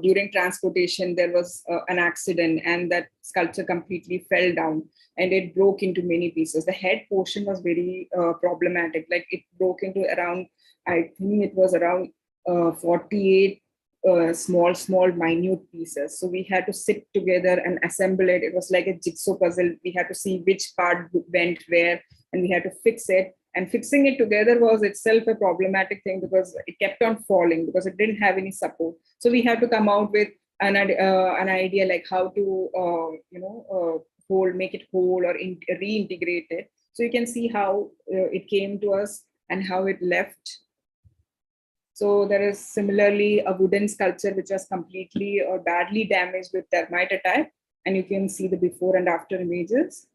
during transportation, there was an accident and that sculpture completely fell down and it broke into many pieces. The head portion was very problematic. Like it broke into around, I think it was around 48 small, minute pieces. So we had to sit together and assemble it. It was like a jigsaw puzzle. We had to see which part went where, and we had to fix it. And fixing it together was itself a problematic thing because it kept on falling because it didn't have any support. So we had to come out with an idea like how to, make it whole or reintegrate it. So you can see how it came to us and how it left. So there is similarly a wooden sculpture which was completely or badly damaged with termite attack, and you can see the before and after images.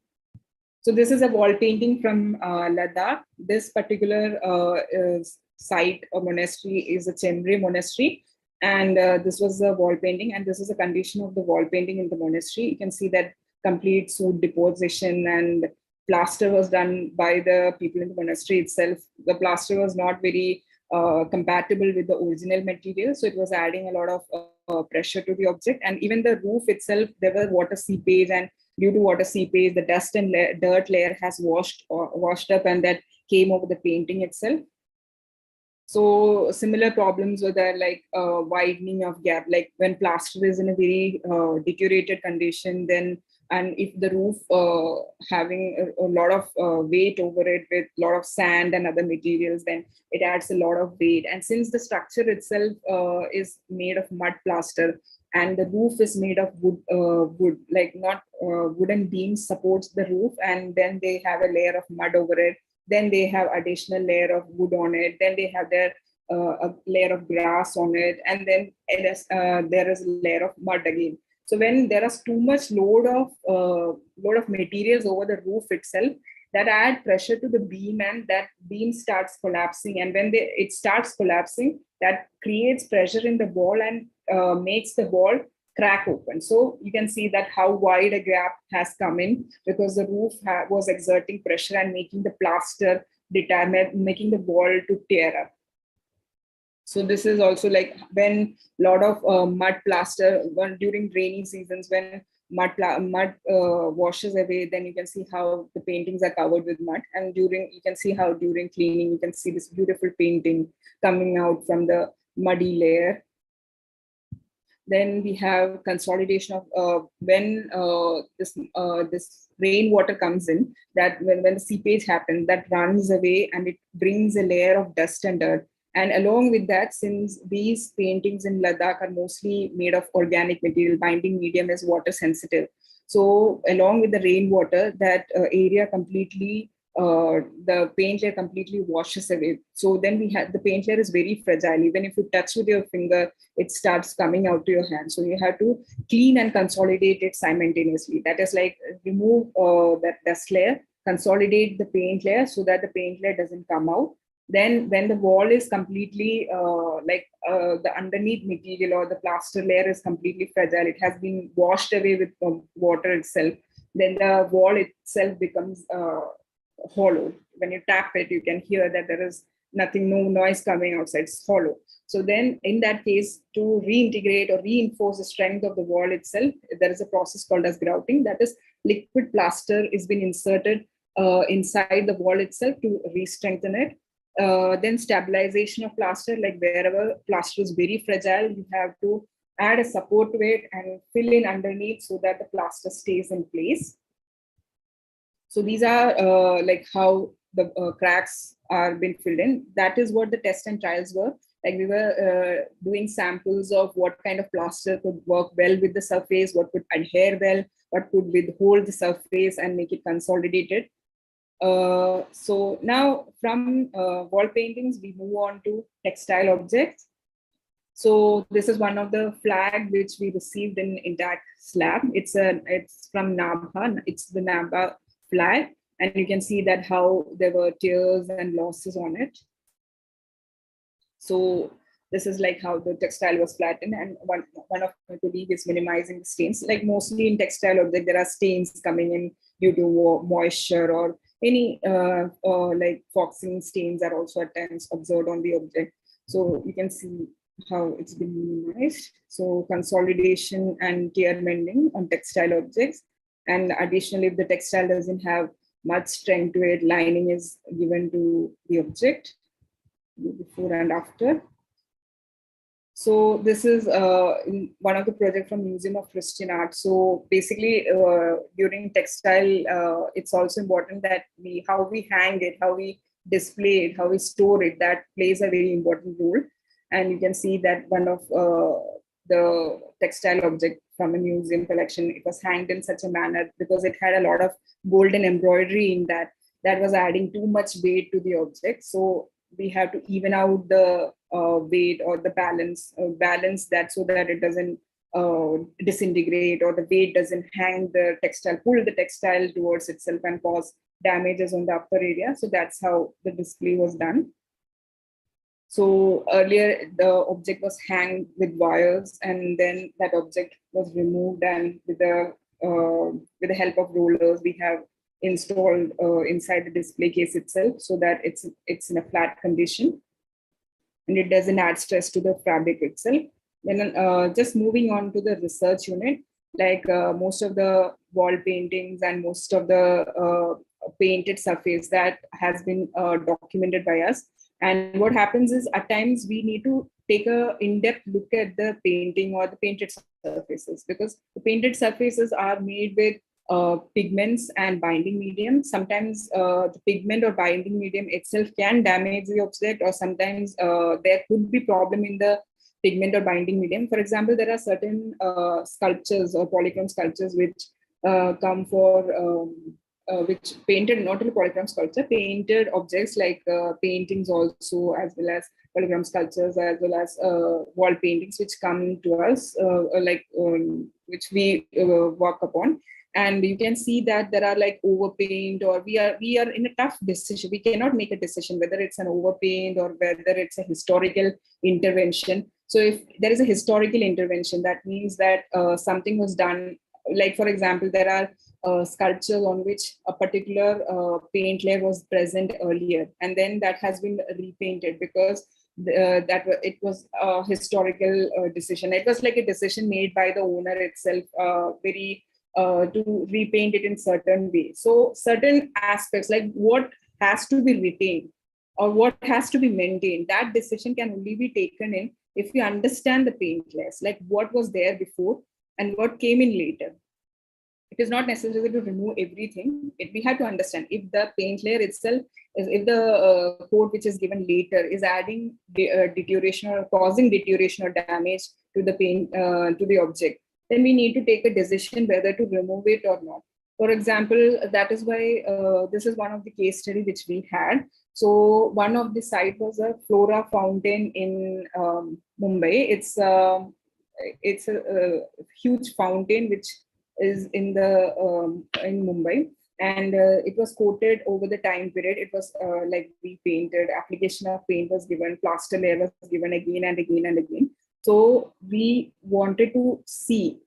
So this is a wall painting from Ladakh. This particular site or monastery is a Chembre monastery. And this was the wall painting, and this is a condition of the wall painting in the monastery. You can see that complete soot deposition, and plaster was done by the people in the monastery itself. The plaster was not very compatible with the original material, so it was adding a lot of pressure to the object. And even the roof itself, there was water seepage, and due to water seepage, the dust and dirt layer has washed up, and that came over the painting itself. So similar problems were there, like widening of gap, like when plaster is in a very deteriorated condition, then, and if the roof having a lot of weight over it with a lot of sand and other materials, then it adds a lot of weight. And since the structure itself is made of mud plaster, and the roof is made of wood, like not wooden beams supports the roof, and then they have a layer of mud over it. Then they have additional layer of wood on it. Then they have their a layer of grass on it, and then there is a layer of mud again. So when there is too much load of materials over the roof itself, that add pressure to the beam, and that beam starts collapsing. And when it starts collapsing, that creates pressure in the wall and makes the wall crack open. So you can see that how wide a gap has come in, because the roof was exerting pressure and making the plaster making the wall to tear up. So this is also like when a lot of mud plaster, during rainy seasons, when mud washes away, then you can see how the paintings are covered with mud. And you can see how during cleaning, you can see this beautiful painting coming out from the muddy layer. Then we have consolidation of when this rainwater comes in, that when the seepage happens, that runs away and it brings a layer of dust and dirt. And along with that, since these paintings in Ladakh are mostly made of organic material, binding medium is water sensitive. So along with the rainwater, that area completely, the paint layer completely washes away. So then we have, the paint layer is very fragile. Even if you touch with your finger, it starts coming out to your hand. So you have to clean and consolidate it simultaneously. That is like remove that dust layer, consolidate the paint layer so that the paint layer doesn't come out. Then when the wall is completely the underneath material or the plaster layer is completely fragile, it has been washed away with water itself, then the wall itself becomes hollow. When you tap it, you can hear that there is nothing, no noise coming outside, it's hollow. So then in that case, to reintegrate or reinforce the strength of the wall itself, there is a process called as grouting. That is, liquid plaster is being inserted inside the wall itself to re-strengthen it. Then stabilization of plaster, like wherever plaster is very fragile, you have to add a support to it and fill in underneath so that the plaster stays in place. So these are like how the cracks are being filled in. That is what the test and trials were. Like we were doing samples of what kind of plaster could work well with the surface, what could adhere well, what could withhold the surface and make it consolidated. So now from wall paintings, we move on to textile objects. So this is one of the flag which we received in INTACH slab. It's from Namba. It's the Namba Flag, and you can see that how there were tears and losses on it. So this is like how the textile was flattened, and one of my colleagues is minimizing the stains. Like mostly in textile object, there are stains coming in due to moisture or any like foxing stains are also at times observed on the object. So you can see how it's been minimized. So consolidation and tear mending on textile objects. And additionally, if the textile doesn't have much strength to it, lining is given to the object before and after. So this is one of the projects from Museum of Christian Art. So basically, during textile, it's also important that how we hang it, how we display it, how we store it, that plays a very important role. And you can see that one of the textile object from a museum collection, it was hanged in such a manner because it had a lot of golden embroidery in that was adding too much weight to the object. So we have to even out the weight or the balance that so that it doesn't disintegrate or the weight doesn't hang the textile, pull the textile towards itself and cause damages on the upper area. So that's how the display was done. So earlier the object was hanged with wires, and then that object was removed, and with the help of rollers, we have installed inside the display case itself, so that it's in a flat condition, and it doesn't add stress to the fabric itself. Then just moving on to the research unit, like most of the wall paintings and most of the painted surface that has been documented by us. And what happens is at times we need to take a in-depth look at the painting or the painted surfaces, because the painted surfaces are made with pigments and binding medium. Sometimes the pigment or binding medium itself can damage the object, or sometimes there could be problem in the pigment or binding medium. For example, there are certain sculptures or polychrome sculptures which come for which painted, not only polychrome sculpture, painted objects like paintings also, as well as polychrome sculptures, as well as wall paintings, which come to us, which we work upon. And you can see that there are like overpaint, or we are in a tough decision. We cannot make a decision whether it's an overpaint or whether it's a historical intervention. So if there is a historical intervention, that means that something was done. Like, for example, there are sculptures on which a particular paint layer was present earlier, and then that has been repainted because it was a historical decision. It was like a decision made by the owner itself, to repaint it in certain way. So certain aspects, like what has to be retained or what has to be maintained, that decision can only be taken in if we understand the paint layers, like what was there before and what came in later. It is not necessary to remove everything. We have to understand if the paint layer itself is, if the coat which is given later is adding deterioration or causing deterioration or damage to the paint, to the object, then we need to take a decision whether to remove it or not. For example, that is why this is one of the case study which we had. So one of the site was a Flora fountain in Mumbai. It's a huge fountain which is in Mumbai, and it was coated over the time period. It was like repainted. Application of paint was given, plaster layer was given again and again and again. So we wanted to see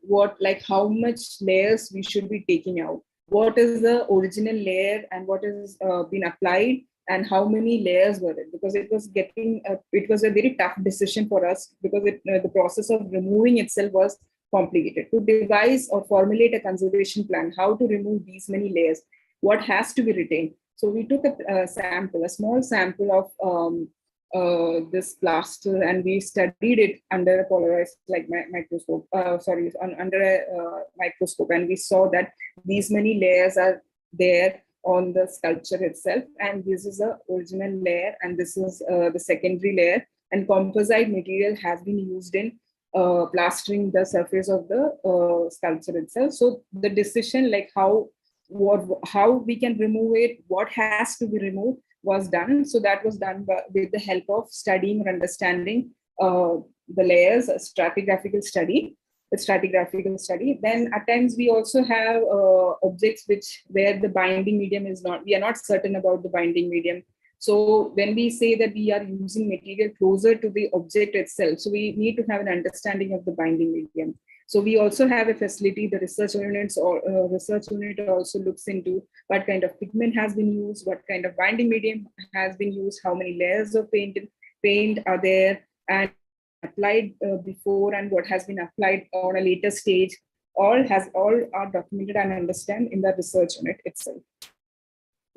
how much layers we should be taking out. What is the original layer and what is been applied, and how many layers were it? Because it was it was a very tough decision for us, because the process of removing itself was complicated. To devise or formulate a conservation plan, how to remove these many layers, what has to be retained. So we took a small sample of this plaster, and we studied it under a polarized microscope, under a microscope, and we saw that these many layers are there on the sculpture itself, and this is the original layer, and this is the secondary layer, and composite material has been used in plastering the surface of the sculpture itself. So the decision, like how we can remove it, what has to be removed, was done. So that was done with the help of studying or understanding the layers, stratigraphical study. Then at times we also have objects where the binding medium is not, we are not certain about the binding medium. So when we say that we are using material closer to the object itself, so we need to have an understanding of the binding medium. So we also have a facility, the research unit also looks into what kind of pigment has been used, what kind of binding medium has been used, how many layers of paint are there, and applied before, and what has been applied on a later stage. All are documented and understand in the research unit itself.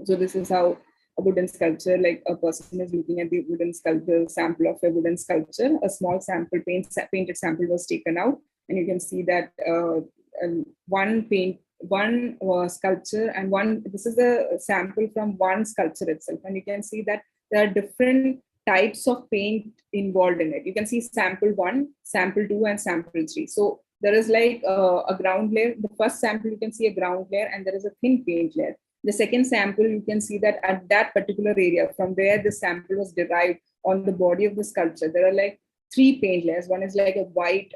So this is how a wooden sculpture, like a person is looking at the wooden sculpture, sample of a wooden sculpture. A small sample, painted sample was taken out, and you can see that one sculpture and this is a sample from one sculpture itself, and you can see that there are different types of paint involved in it. You can see sample 1, sample 2, and sample 3. So there is like a ground layer. The first sample, you can see a ground layer, and there is a thin paint layer. The second sample, you can see that at that particular area from where the sample was derived on the body of the sculpture, there are like 3 paint layers. One is like a white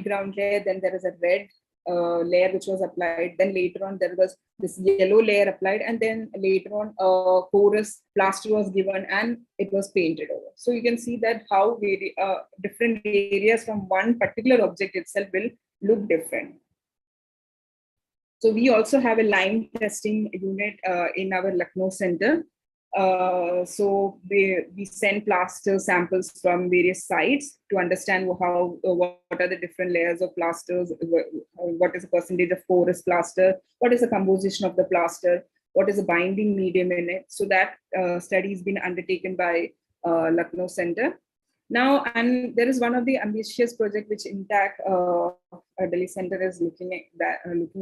ground layer, then there is a red layer which was applied. Then later on, there was this yellow layer applied, and then later on, porous plaster was given and it was painted over. So you can see that how different areas from one particular object itself will look different. So we also have a line testing unit in our Lucknow center. So we send plaster samples from various sites to understand how what are the different layers of plasters, what is the percentage of porous plaster, what is the composition of the plaster, what is the binding medium in it. So that study has been undertaken by Lucknow Center. Now, and there is one of the ambitious project which INTACH Delhi Center is looking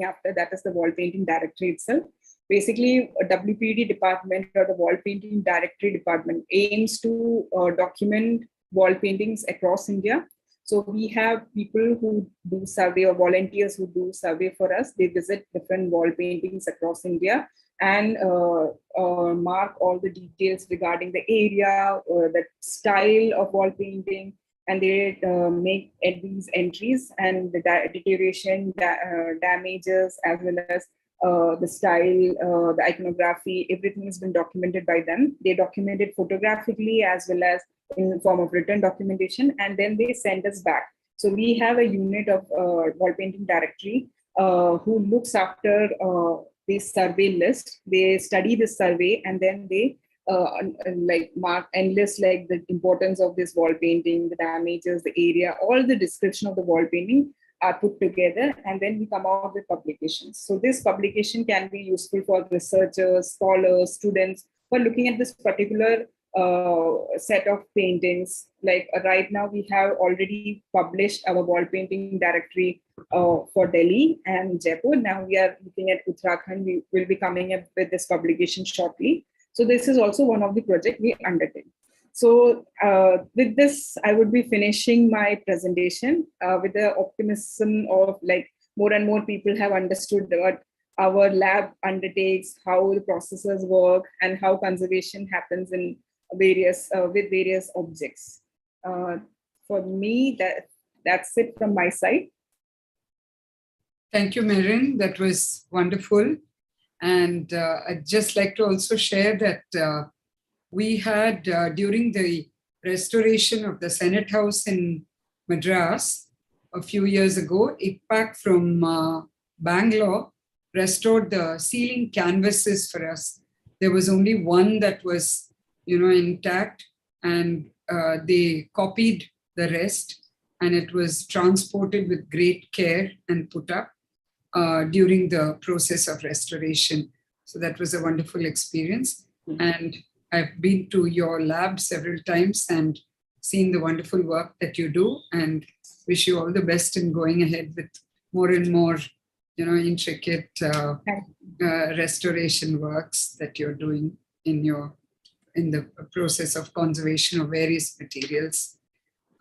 after, that is the wall painting directory itself. Basically, a WPD department or the wall painting directory department aims to document wall paintings across India. So we have people who do survey, or volunteers who do survey for us. They visit different wall paintings across India and mark all the details regarding the area or the style of wall painting, and they make these entries and the deterioration, damages, as well as the style, the iconography, everything has been documented by them. They document it photographically as well as in the form of written documentation, and then they send us back. So we have a unit of wall painting directory who looks after this survey list. They study this survey and then they like mark and list like the importance of this wall painting, the damages, the area, all the description of the wall painting are put together, and then we come out with publications. So this publication can be useful for researchers, scholars, students for looking at this particular set of paintings. Like right now we have already published our wall painting directory for Delhi and Jaipur. Now we are looking at Uttarakhand. We will be coming up with this publication shortly. So this is also one of the projects we undertake. So with this, I would be finishing my presentation with the optimism of like more and more people have understood what our lab undertakes, how the processes work, and how conservation happens in various with various objects. For me, that's it from my side. Thank you, Merrin. That was wonderful. And I'd just like to also share that we had, during the restoration of the Senate House in Madras a few years ago, IPAC from Bangalore restored the ceiling canvases for us. There was only one that was, intact, and they copied the rest, and it was transported with great care and put up during the process of restoration. So that was a wonderful experience. And I've been to your lab several times and seen the wonderful work that you do, and wish you all the best in going ahead with more and more, intricate restoration works that you're doing in the process of conservation of various materials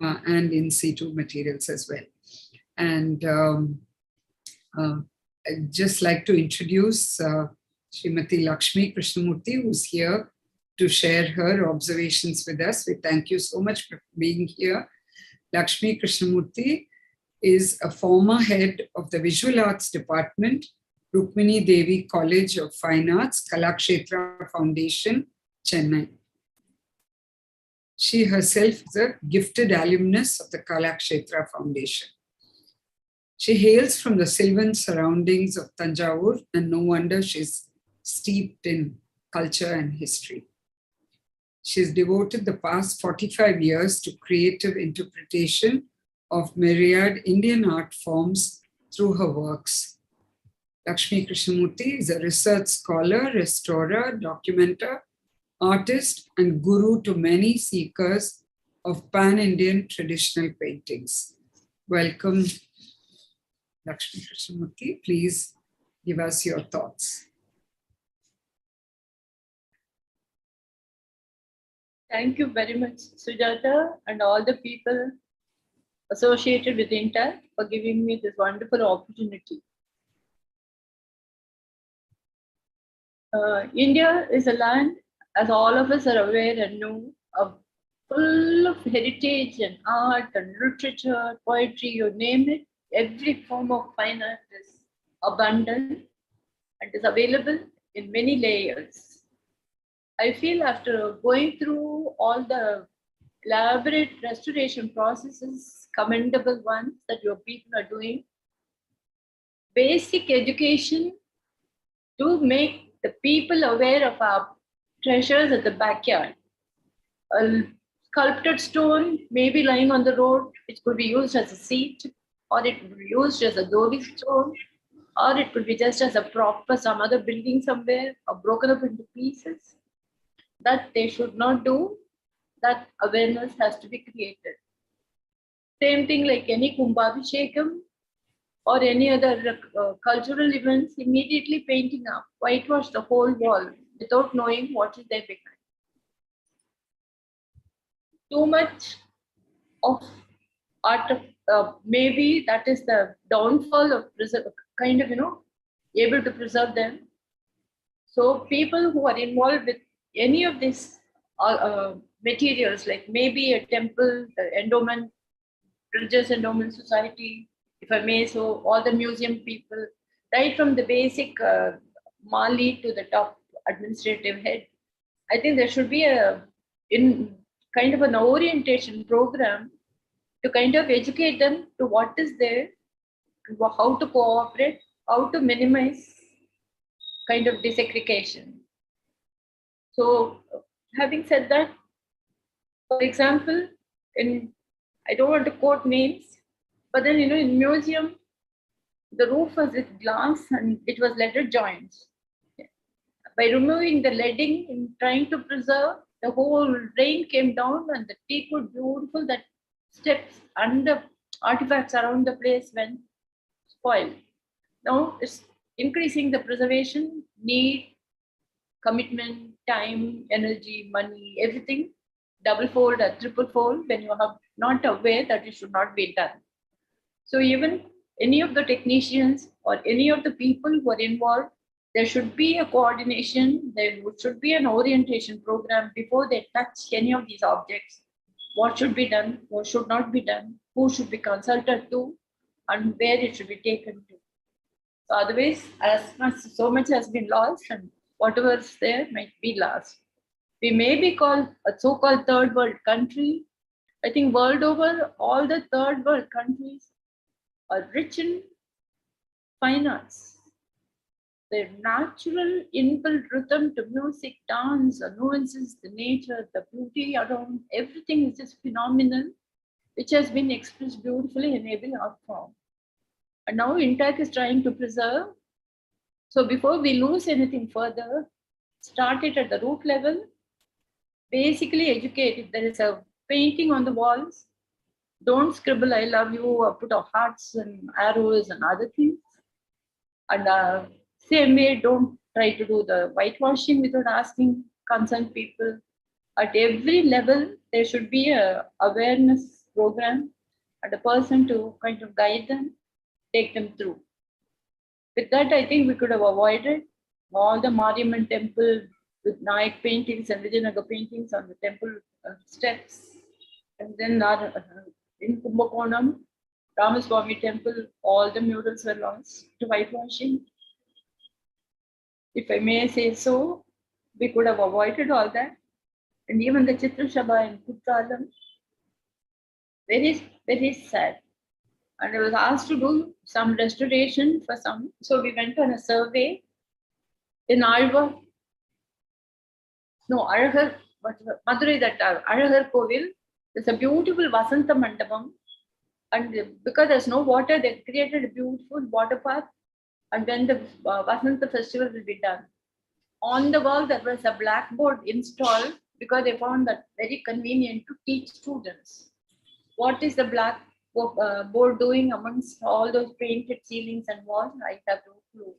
and in situ materials as well. And I'd just like to introduce Srimati Lakshmi Krishnamurti, who's here to share her observations with us. We thank you so much for being here. Lakshmi Krishnamurti is a former head of the Visual Arts Department, Rukmini Devi College of Fine Arts, Kalakshetra Foundation, Chennai. She herself is a gifted alumnus of the Kalakshetra Foundation. She hails from the sylvan surroundings of Tanjavur, and no wonder she's steeped in culture and history. She's devoted the past 45 years to creative interpretation of myriad Indian art forms through her works. Lakshmi Krishnamurti is a research scholar, restorer, documenter, artist, and guru to many seekers of pan-Indian traditional paintings. Welcome, Lakshmi Krishnamurti. Please give us your thoughts. Thank you very much, Sujata, and all the people associated with INTACH for giving me this wonderful opportunity. India is a land, as all of us are aware and know, full of heritage and art and literature, poetry, you name it, every form of fine art is abundant and is available in many layers. I feel after going through all the elaborate restoration processes, commendable ones that your people are doing, basic education to make the people aware of our treasures at the backyard. A sculpted stone may be lying on the road, it could be used as a seat, or it could be used as a doorway stone, or it could be just as a prop for some other building somewhere, or broken up into pieces. That they should not do, that awareness has to be created. Same thing like any Kumbhabhishekam or any other cultural events, immediately painting up, whitewash the whole wall without knowing what is there behind. Too much of art, maybe that is the downfall of kind of, able to preserve them. So people who are involved with any of these materials, like maybe a temple, the endowment, religious endowment society, if I may, so all the museum people, right from the basic Mali to the top administrative head, I think there should be in kind of an orientation program to kind of educate them to what is there, how to cooperate, how to minimize kind of desegregation. So having said that, for example, I don't want to quote names, but then, in museum, the roof was with glass and it was leaded joints. By removing the leading and trying to preserve, the whole rain came down and the teakwood, beautiful, that steps and the artifacts around the place went spoiled. Now it's increasing the preservation need, commitment, time, energy, money, everything, double fold or triple fold when you are not aware that it should not be done. So even any of the technicians or any of the people who are involved, there should be a coordination, there should be an orientation program before they touch any of these objects. What should be done, what should not be done, who should be consulted to, and where it should be taken to. So otherwise, so much has been lost, and whatever is there might be lost. We may be called a so-called third world country. I think world over, all the third world countries are rich in fine arts. Their natural inbuilt rhythm to music, dance, the nuances, the nature, the beauty around, everything is just phenomenal, which has been expressed beautifully in every art form. And now INTACH is trying to preserve. So before we lose anything further, start it at the root level, basically educate. If there is a painting on the walls, don't scribble I love you or put hearts and arrows and other things. And same way, don't try to do the whitewashing without asking concerned people. At every level, there should be a awareness program and a person to kind of guide them, take them through. With that, I think we could have avoided all the Mariamman temple with Nayak paintings and Vijayanagar paintings on the temple steps. And then in Kumbakonam, Ramaswamy temple, all the murals were lost to whitewashing. If I may say so, we could have avoided all that. And even the Chitra Sabha in Kuttalam, very, very sad. And I was asked to do some restoration for some. So we went on a survey in Alva. No, Aragar, Madurai, that Aragar Kovil. There's a beautiful Vasanta Mandapam. And because there's no water, they created a beautiful water path. And then the Vasanta festival will be done. On the wall, there was a blackboard installed because they found that very convenient to teach students. What is the blackboard doing amongst all those painted ceilings and walls? I have no clue.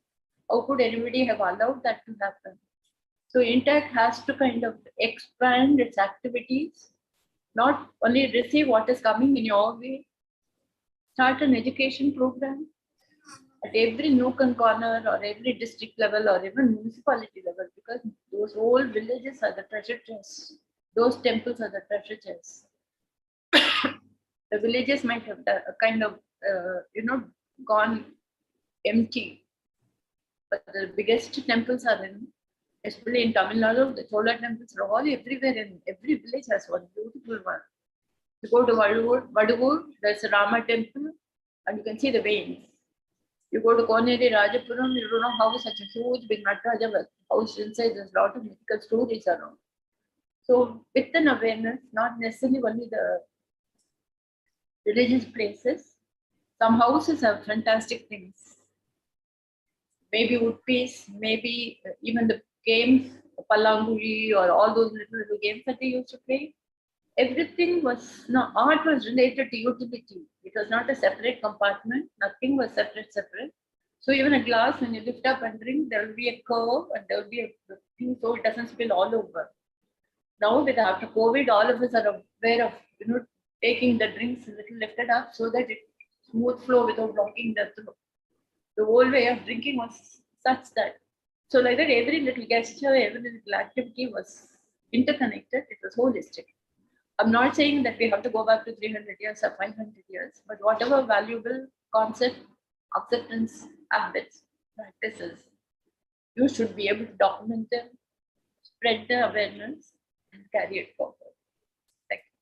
How could anybody have allowed that to happen? So INTACH has to kind of expand its activities, not only receive what is coming in your way, start an education program at every nook and corner or every district level or even municipality level, because those old villages are the treasure chests. Those temples are the treasure chests. The villages might have kind of gone empty. But the biggest temples are especially in Tamil Nadu, the Chola temples are all everywhere. In every village has one beautiful one. You go to Vaduvur, there's a Rama temple, and you can see the veins. You go to Koneri Rajapuram, you don't know how such a huge big Nataraja house inside. There's a lot of mythical stories around. So, with an awareness, not necessarily only the religious places, some houses have fantastic things. Maybe wood piece, maybe even the games, Palanguri, or all those little games that they used to play. Everything was, no, art was related to utility. It was not a separate compartment. Nothing was separate. So even a glass, when you lift up and drink, there will be a curve and there will be a thing so it doesn't spill all over. Now, after COVID, all of us are aware of, taking the drinks a little lifted up so that it smooth flow without blocking the throat. The whole way of drinking was such that. So like that, every little gesture, every little activity was interconnected. It was holistic. I'm not saying that we have to go back to 300 years or 500 years, but whatever valuable concept, acceptance, habits, practices, you should be able to document them, spread the awareness, and carry it forward. Thank you.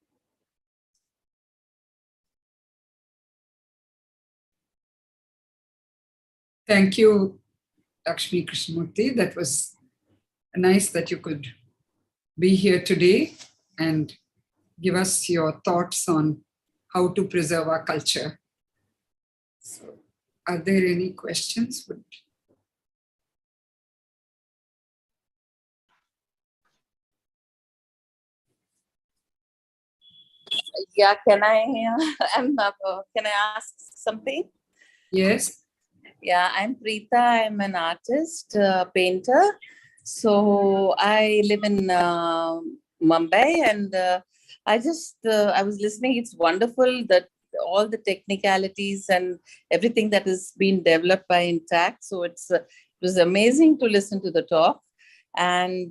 Thank you, Lakshmi Krishnamurti. That was nice that you could be here today and give us your thoughts on how to preserve our culture. So, are there any questions? Yeah, can I can I ask something? Yes. Yeah, I'm Preeta. I'm an artist, painter. So I live in Mumbai, and I was listening. It's wonderful that all the technicalities and everything that is being developed by INTACH. So it was amazing to listen to the talk. And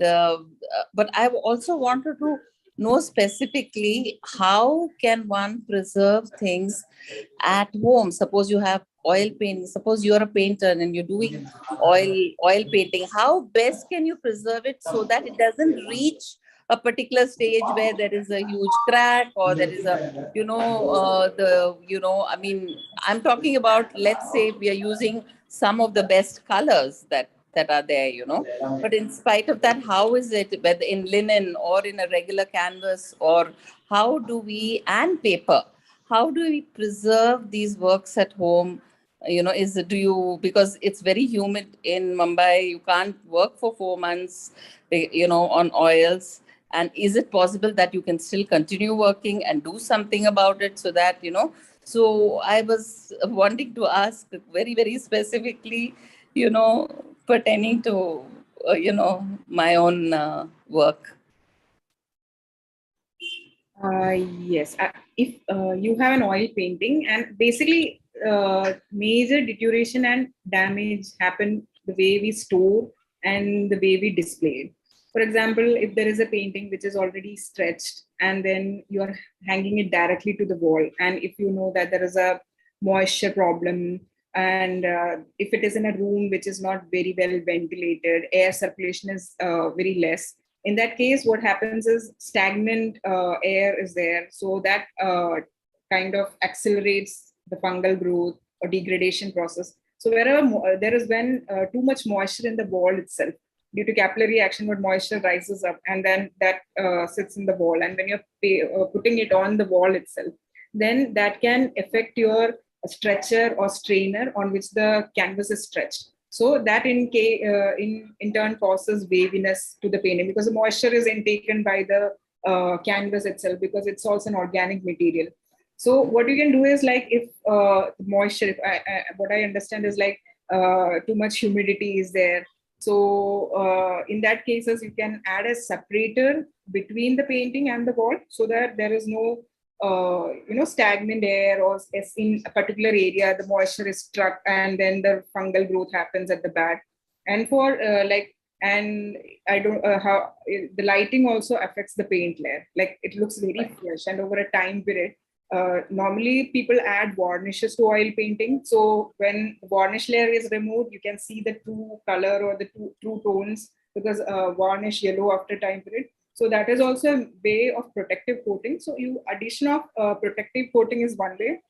but I also wanted to know specifically how can one preserve things at home. Suppose you have oil painting, suppose you're a painter and you're doing oil painting, how best can you preserve it so that it doesn't reach a particular stage where there is a huge crack or there is a I mean, I'm talking about, let's say we are using some of the best colors that are there, but in spite of that, how is it, whether in linen or in a regular canvas, or how do we, and paper, how do we preserve these works at home? Because it's very humid in Mumbai, you can't work for 4 months, on oils. And is it possible that you can still continue working and do something about it so that, so I was wanting to ask very, very specifically, pertaining to, my own work. Yes, if you have an oil painting, and basically major deterioration and damage happen the way we store and the way we display it. For example, if there is a painting which is already stretched and then you are hanging it directly to the wall, and if you know that there is a moisture problem, and if it is in a room which is not very well ventilated, air circulation is very less, in that case, what happens is stagnant air is there. So that kind of accelerates the fungal growth or degradation process. So wherever there is when too much moisture in the wall itself, due to capillary action, what moisture rises up and then that sits in the wall. And when you're putting it on the wall itself, then that can affect your stretcher or strainer on which the canvas is stretched. So that in turn causes waviness to the painting, because the moisture is intaken by the canvas itself, because it's also an organic material. So what you can do is, like, if moisture, what I understand is like too much humidity is there. So in that cases, you can add a separator between the painting and the wall so that there is no stagnant air, or in a particular area, the moisture is struck and then the fungal growth happens at the back. And for and I don't how the lighting also affects the paint layer. Like, it looks very fresh, and over a time period, Normally people add varnishes to oil painting. So when the varnish layer is removed, you can see the true color or the true tones, because varnish yellow after time period. So that is also a way of protective coating. So addition of protective coating is one way.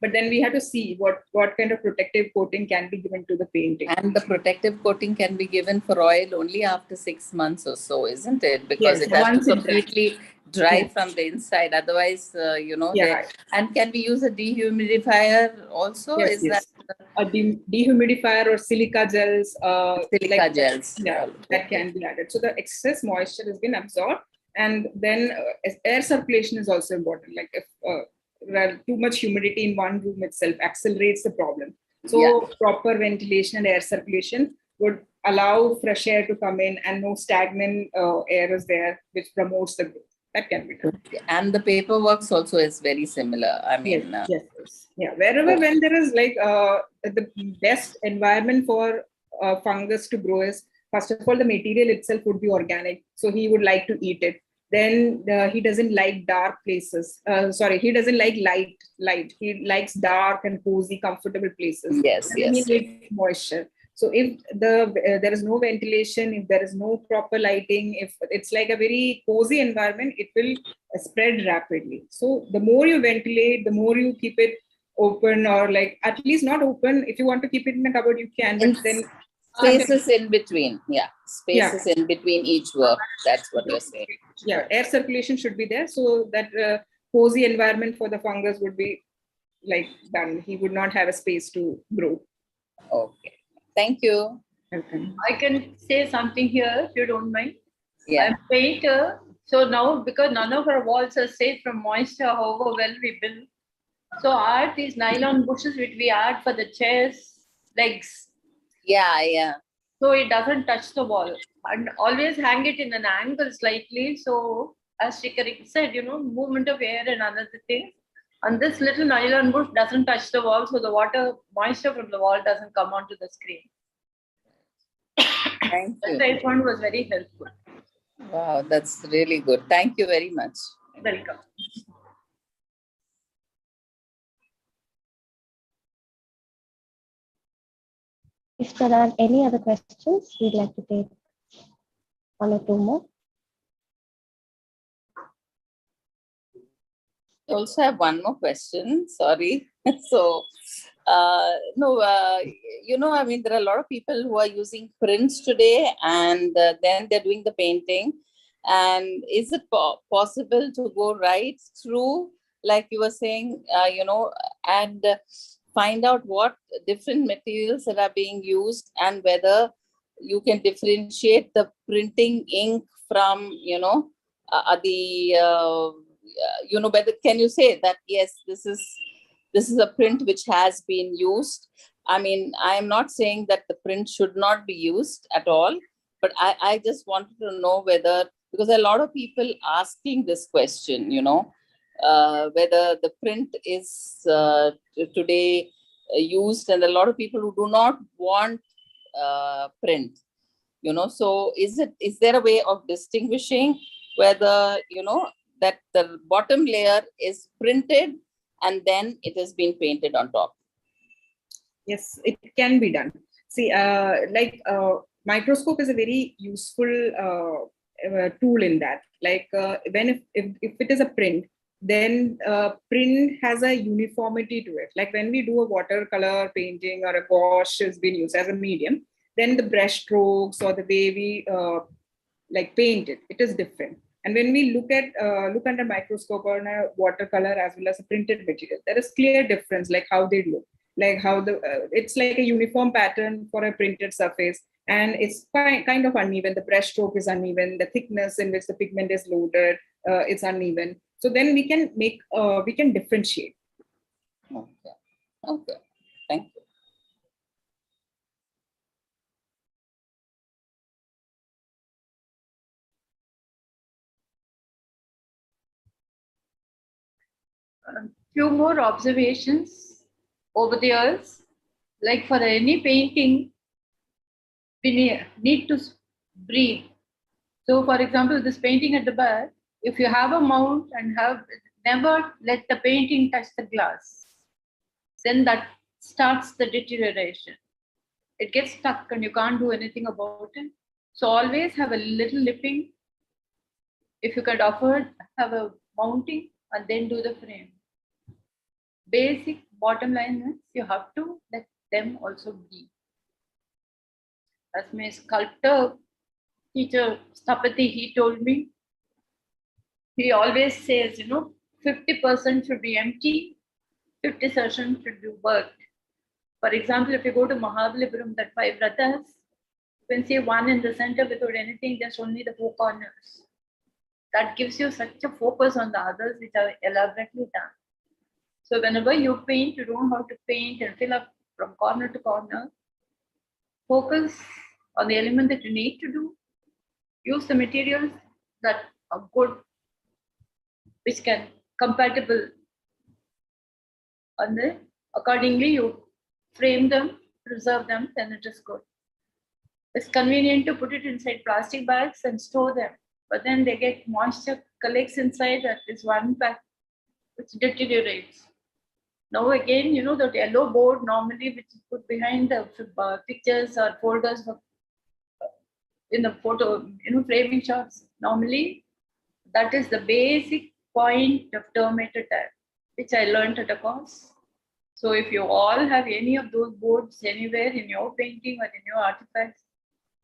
But then we have to see what kind of protective coating can be given to the painting. And the protective coating can be given for oil only after 6 months or so, isn't it? Because Yes, it has to once it dries. completely dry Yes. from the inside. Otherwise, Yeah. and can we use a dehumidifier also? Yes, Is yes. that A dehumidifier or silica gels. silica gels? Yeah, that can be added. So the excess moisture has been absorbed, and then air circulation is also important. Like if too much humidity in one room itself accelerates the problem. So proper ventilation and air circulation would allow fresh air to come in, and no stagnant air is there, which promotes the growth. That can be done. And the paperwork also is very similar. I mean, Yes. Yeah, wherever when there is like the best environment for fungus to grow is, first of all, the material itself would be organic, so he would like to eat it. Then he doesn't like dark places. He doesn't like light. He likes dark and cozy, comfortable places. Yes. He needs moisture. So if there is no ventilation, if there is no proper lighting, if it's like a very cozy environment, it will spread rapidly. So the more you ventilate, the more you keep it open, or like at least not open. If you want to keep it in a cupboard, you can, but then spaces in between. Spaces in between each work. That's what you're saying. Yeah, air circulation should be there, so that cozy environment for the fungus would be like done. He would not have a space to grow. Okay. Thank you. Okay. I can say something here if you don't mind. Yeah. I'm a painter. So now, because none of our walls are safe from moisture, however well we build, so I add these nylon bushes which we add for the chairs, legs. Yeah. So it doesn't touch the wall. And always hang it in an angle slightly. So as Shikari said, movement of air and another thing. And this little nylon bush doesn't touch the wall, so the moisture from the wall doesn't come onto the screen. Thank you. That I found was very helpful. Wow, that's really good. Thank you very much. Welcome. If there are any other questions, we'd like to take one or two more. I also have one more question. Sorry. So, I mean, there are a lot of people who are using prints today, and then they're doing the painting. And is it possible to go right through, like you were saying, and find out what different materials that are being used, and whether you can differentiate the printing ink from, whether can you say that, yes, this is a print which has been used. I mean, I am not saying that the print should not be used at all, but I just wanted to know whether, because a lot of people asking this question, whether the print is today used, and a lot of people who do not want print, so is there a way of distinguishing whether, that the bottom layer is printed and then it has been painted on top? Yes, it can be done. See, microscope is a very useful tool in that. Like if it is a print, then print has a uniformity to it. Like when we do a watercolor painting or a gouache has been used as a medium, then the brush strokes or the way we paint it is different. And when we look under microscope on a watercolor as well as a printed material, there is clear difference, like how they look, like how it's like a uniform pattern for a printed surface, and it's kind of uneven. The brush stroke is uneven. The thickness in which the pigment is loaded, it's uneven. So then we can differentiate. Okay. Thank you. Few more observations over the years. Like for any painting, we need to breathe. So for example, this painting at the back, if you have a mount and have never let the painting touch the glass. Then that starts the deterioration. It gets stuck and you can't do anything about it. So always have a little lipping. If you can afford, have a mounting and then do the frame. Basic bottom line is you have to let them also be. As my sculptor teacher, Stapati, he told me, he always says, 50% should be empty, 50% should be worked. For example, if you go to Mahabalipuram, that 5 rathas, you can see one in the center without anything, just only the 4 corners. That gives you such a focus on the others which are elaborately done. So whenever you paint, you don't have to paint and fill up from corner to corner. Focus on the element that you need to do. Use the materials that are good, which can compatible. And then accordingly you frame them, preserve them, then it is good. It's convenient to put it inside plastic bags and store them, but then they get moisture collects inside that is one pack, which deteriorates. Now again, that yellow board normally which is put behind the pictures or folders in the photo, framing shots. Normally, that is the basic point of terminator tag, which I learned at a course. So if you all have any of those boards anywhere in your painting or in your artifacts,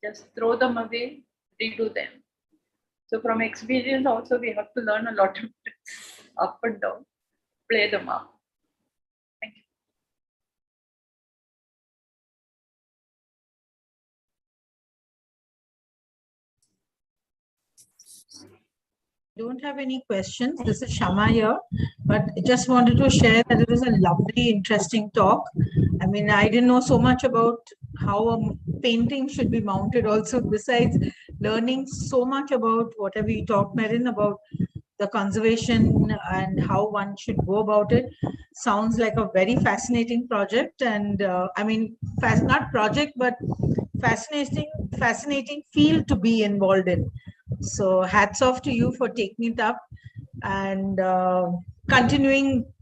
just throw them away, redo them. So from experience also, we have to learn a lot of tricks up and down, play them up. Thank you. Don't have any questions. This is Shama here, but I just wanted to share that it was a lovely, interesting talk. I mean, I didn't know so much about how a painting should be mounted also, besides learning so much about whatever we talked, Merrin, about the conservation and how one should go about it. Sounds like a very fascinating project, and I mean, not project, but fascinating field to be involved in. So hats off to you for taking it up and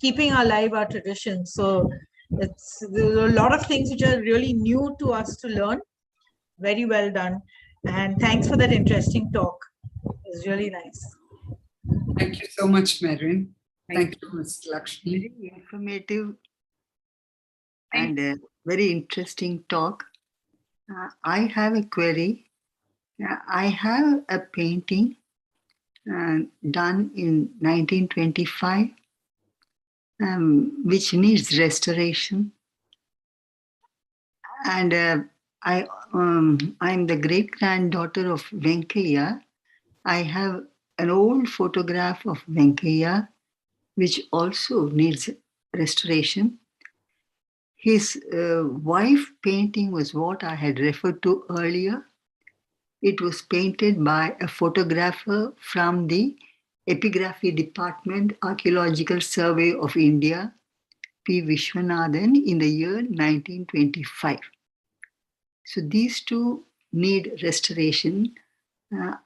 keeping alive our traditions. So there's a lot of things which are really new to us to learn. Very well done. And thanks for that interesting talk. It was really nice. Thank you so much, Merrin. Thank you, Ms. Lakshmi. Very informative and a very interesting talk. I have a query. I have a painting done in 1925, which needs restoration. And I'm the great-granddaughter of Venkaiah. I have an old photograph of Venkaiah, which also needs restoration. His wife painting was what I had referred to earlier. It was painted by a photographer from the Epigraphy Department, Archaeological Survey of India, P. Vishwanathan, in the year 1925. So these two need restoration. From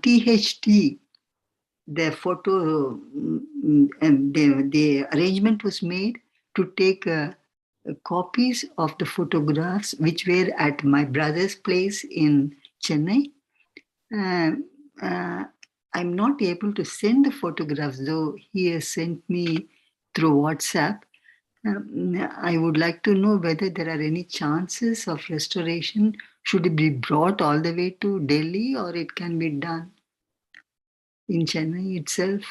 THT, the photo and the arrangement was made to take copies of the photographs which were at my brother's place in Chennai. I'm not able to send the photographs, though he has sent me through WhatsApp. I would like to know whether there are any chances of restoration. Should it be brought all the way to Delhi, or it can be done in Chennai itself?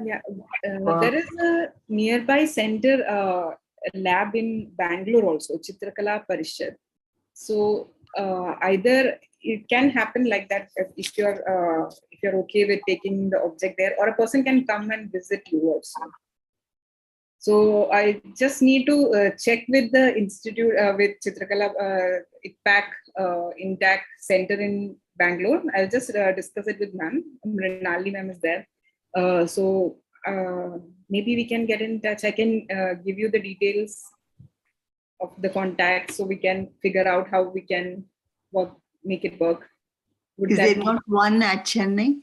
Yeah, there is a nearby center lab in Bangalore also, Chitrakala Parishad. So either it can happen like that if you're okay with taking the object there, or a person can come and visit you also. So I just need to check with the institute, with Chitrakala INTACH Center in Bangalore. I'll just discuss it with ma'am. Renali ma'am is there. So maybe we can get in touch. I can give you the details of the contact so we can figure out how we can make it work. Would Is that there be- not one at Chennai?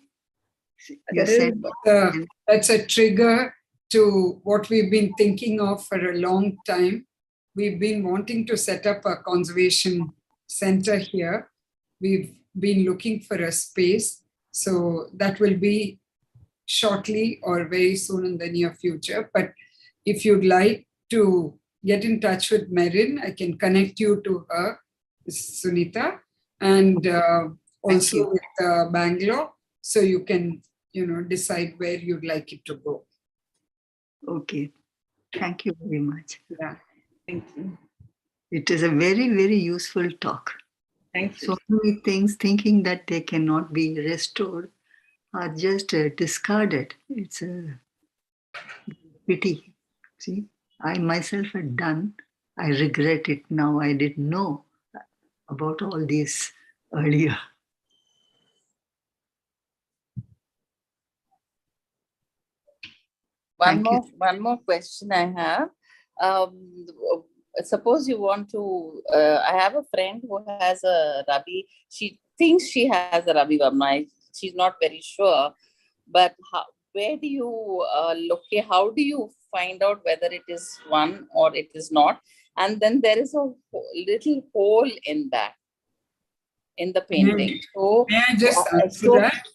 You There said is- That's a trigger to what we've been thinking of for a long time. We've been wanting to set up a conservation center here. We've been looking for a space. So that will be shortly or very soon in the near future. But if you'd like to get in touch with Merrin, I can connect you to her, Sunita, and also you. with Bangalore, so you can, decide where you'd like it to go. Okay. Thank you very much. Yeah. Thank you. It is a very, very useful talk. Thank you. So many things thinking that they cannot be restored are just discarded. It's a pity. See, I myself had done. I regret it now. I didn't know about all this earlier. Thank you. One more question I have. Suppose you want to, I have a friend who has a Ravi. She thinks she has a Ravi Varma. She's not very sure. But where do you locate? How do you find out whether it is one or it is not? And then there is a little hole in that, in the painting. So May I just answer that?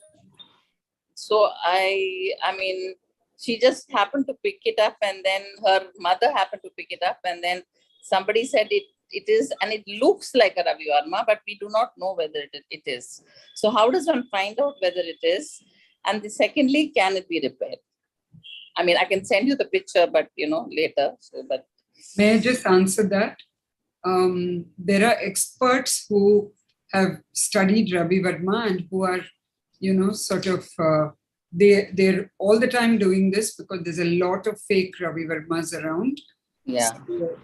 So I mean, she just happened to pick it up, and then her mother happened to pick it up, and then somebody said it is, and it looks like a Ravi Varma, but we do not know whether it is. So how does one find out whether it is? And secondly, can it be repaired? I mean, I can send you the picture, but later. So, but May I just answer that? There are experts who have studied Ravi Varma and who are, sort of, they're all the time doing this because there's a lot of fake Ravi Varmas around. yeah. So,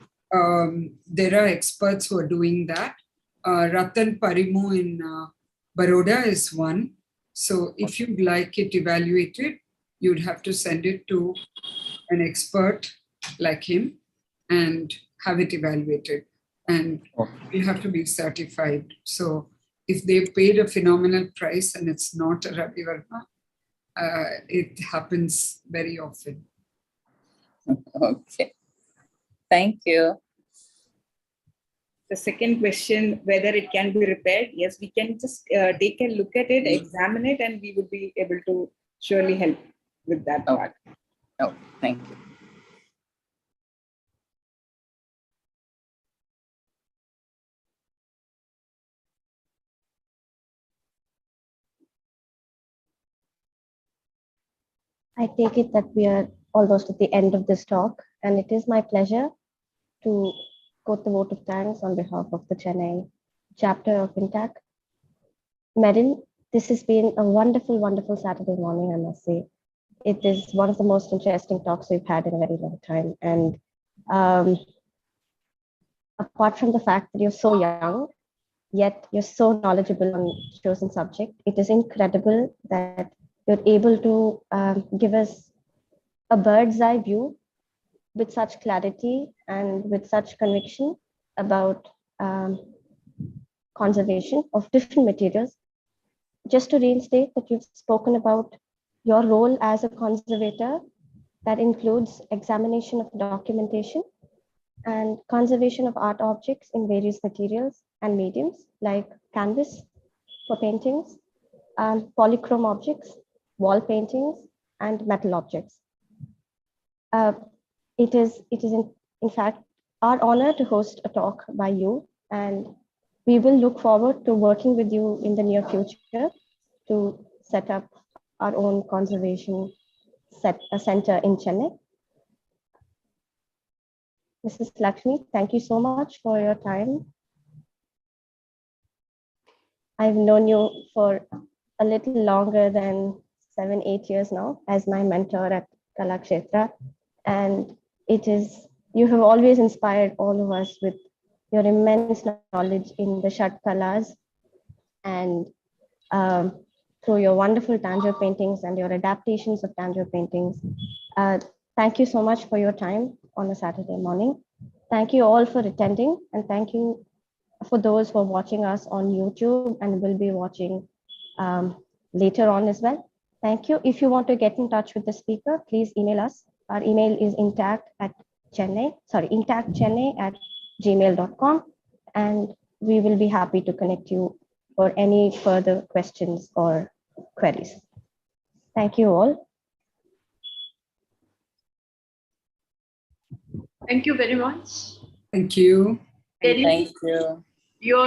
there are experts who are doing that. Ratan Parimu in Baroda is one. So if you'd like it evaluated, you'd have to send it to an expert like him and have it evaluated. And you have to be certified. So if they paid a phenomenal price and it's not a Ravi Varma, it happens very often. Okay. Thank you. The second question, whether it can be repaired. Yes, we can just take a look at it, examine it, and we would be able to surely help with that part. Oh, thank you. I take it that we are almost at the end of this talk, and it is my pleasure to quote the vote of thanks on behalf of the Chennai chapter of INTACH. Merrin, this has been a wonderful, wonderful Saturday morning, I must say. It is one of the most interesting talks we've had in a very long time. And apart from the fact that you're so young, yet you're so knowledgeable on chosen subject, it is incredible that you're able to give us a bird's eye view with such clarity and with such conviction about conservation of different materials. Just to reinstate that you've spoken about your role as a conservator, that includes examination of documentation and conservation of art objects in various materials and mediums like canvas for paintings, polychrome objects, wall paintings, and metal objects. It is in fact our honor to host a talk by you, and we will look forward to working with you in the near future to set up our own conservation center in Chennai. Mrs. Lakshmi, thank you so much for your time. I've known you for a little longer than 7-8 years now as my mentor at Kalakshetra, and you have always inspired all of us with your immense knowledge in the Shat Kalas and through your wonderful Tanjore paintings and your adaptations of Tanjore paintings. Thank you so much for your time on a Saturday morning. Thank you all for attending, and thank you for those who are watching us on YouTube and will be watching later on as well. Thank you. If you want to get in touch with the speaker, please email us. Our email is intactchennai@gmail.com, and we will be happy to connect you for any further questions or queries. Thank you all. Thank you very much. Thank you. Very, Thank you. your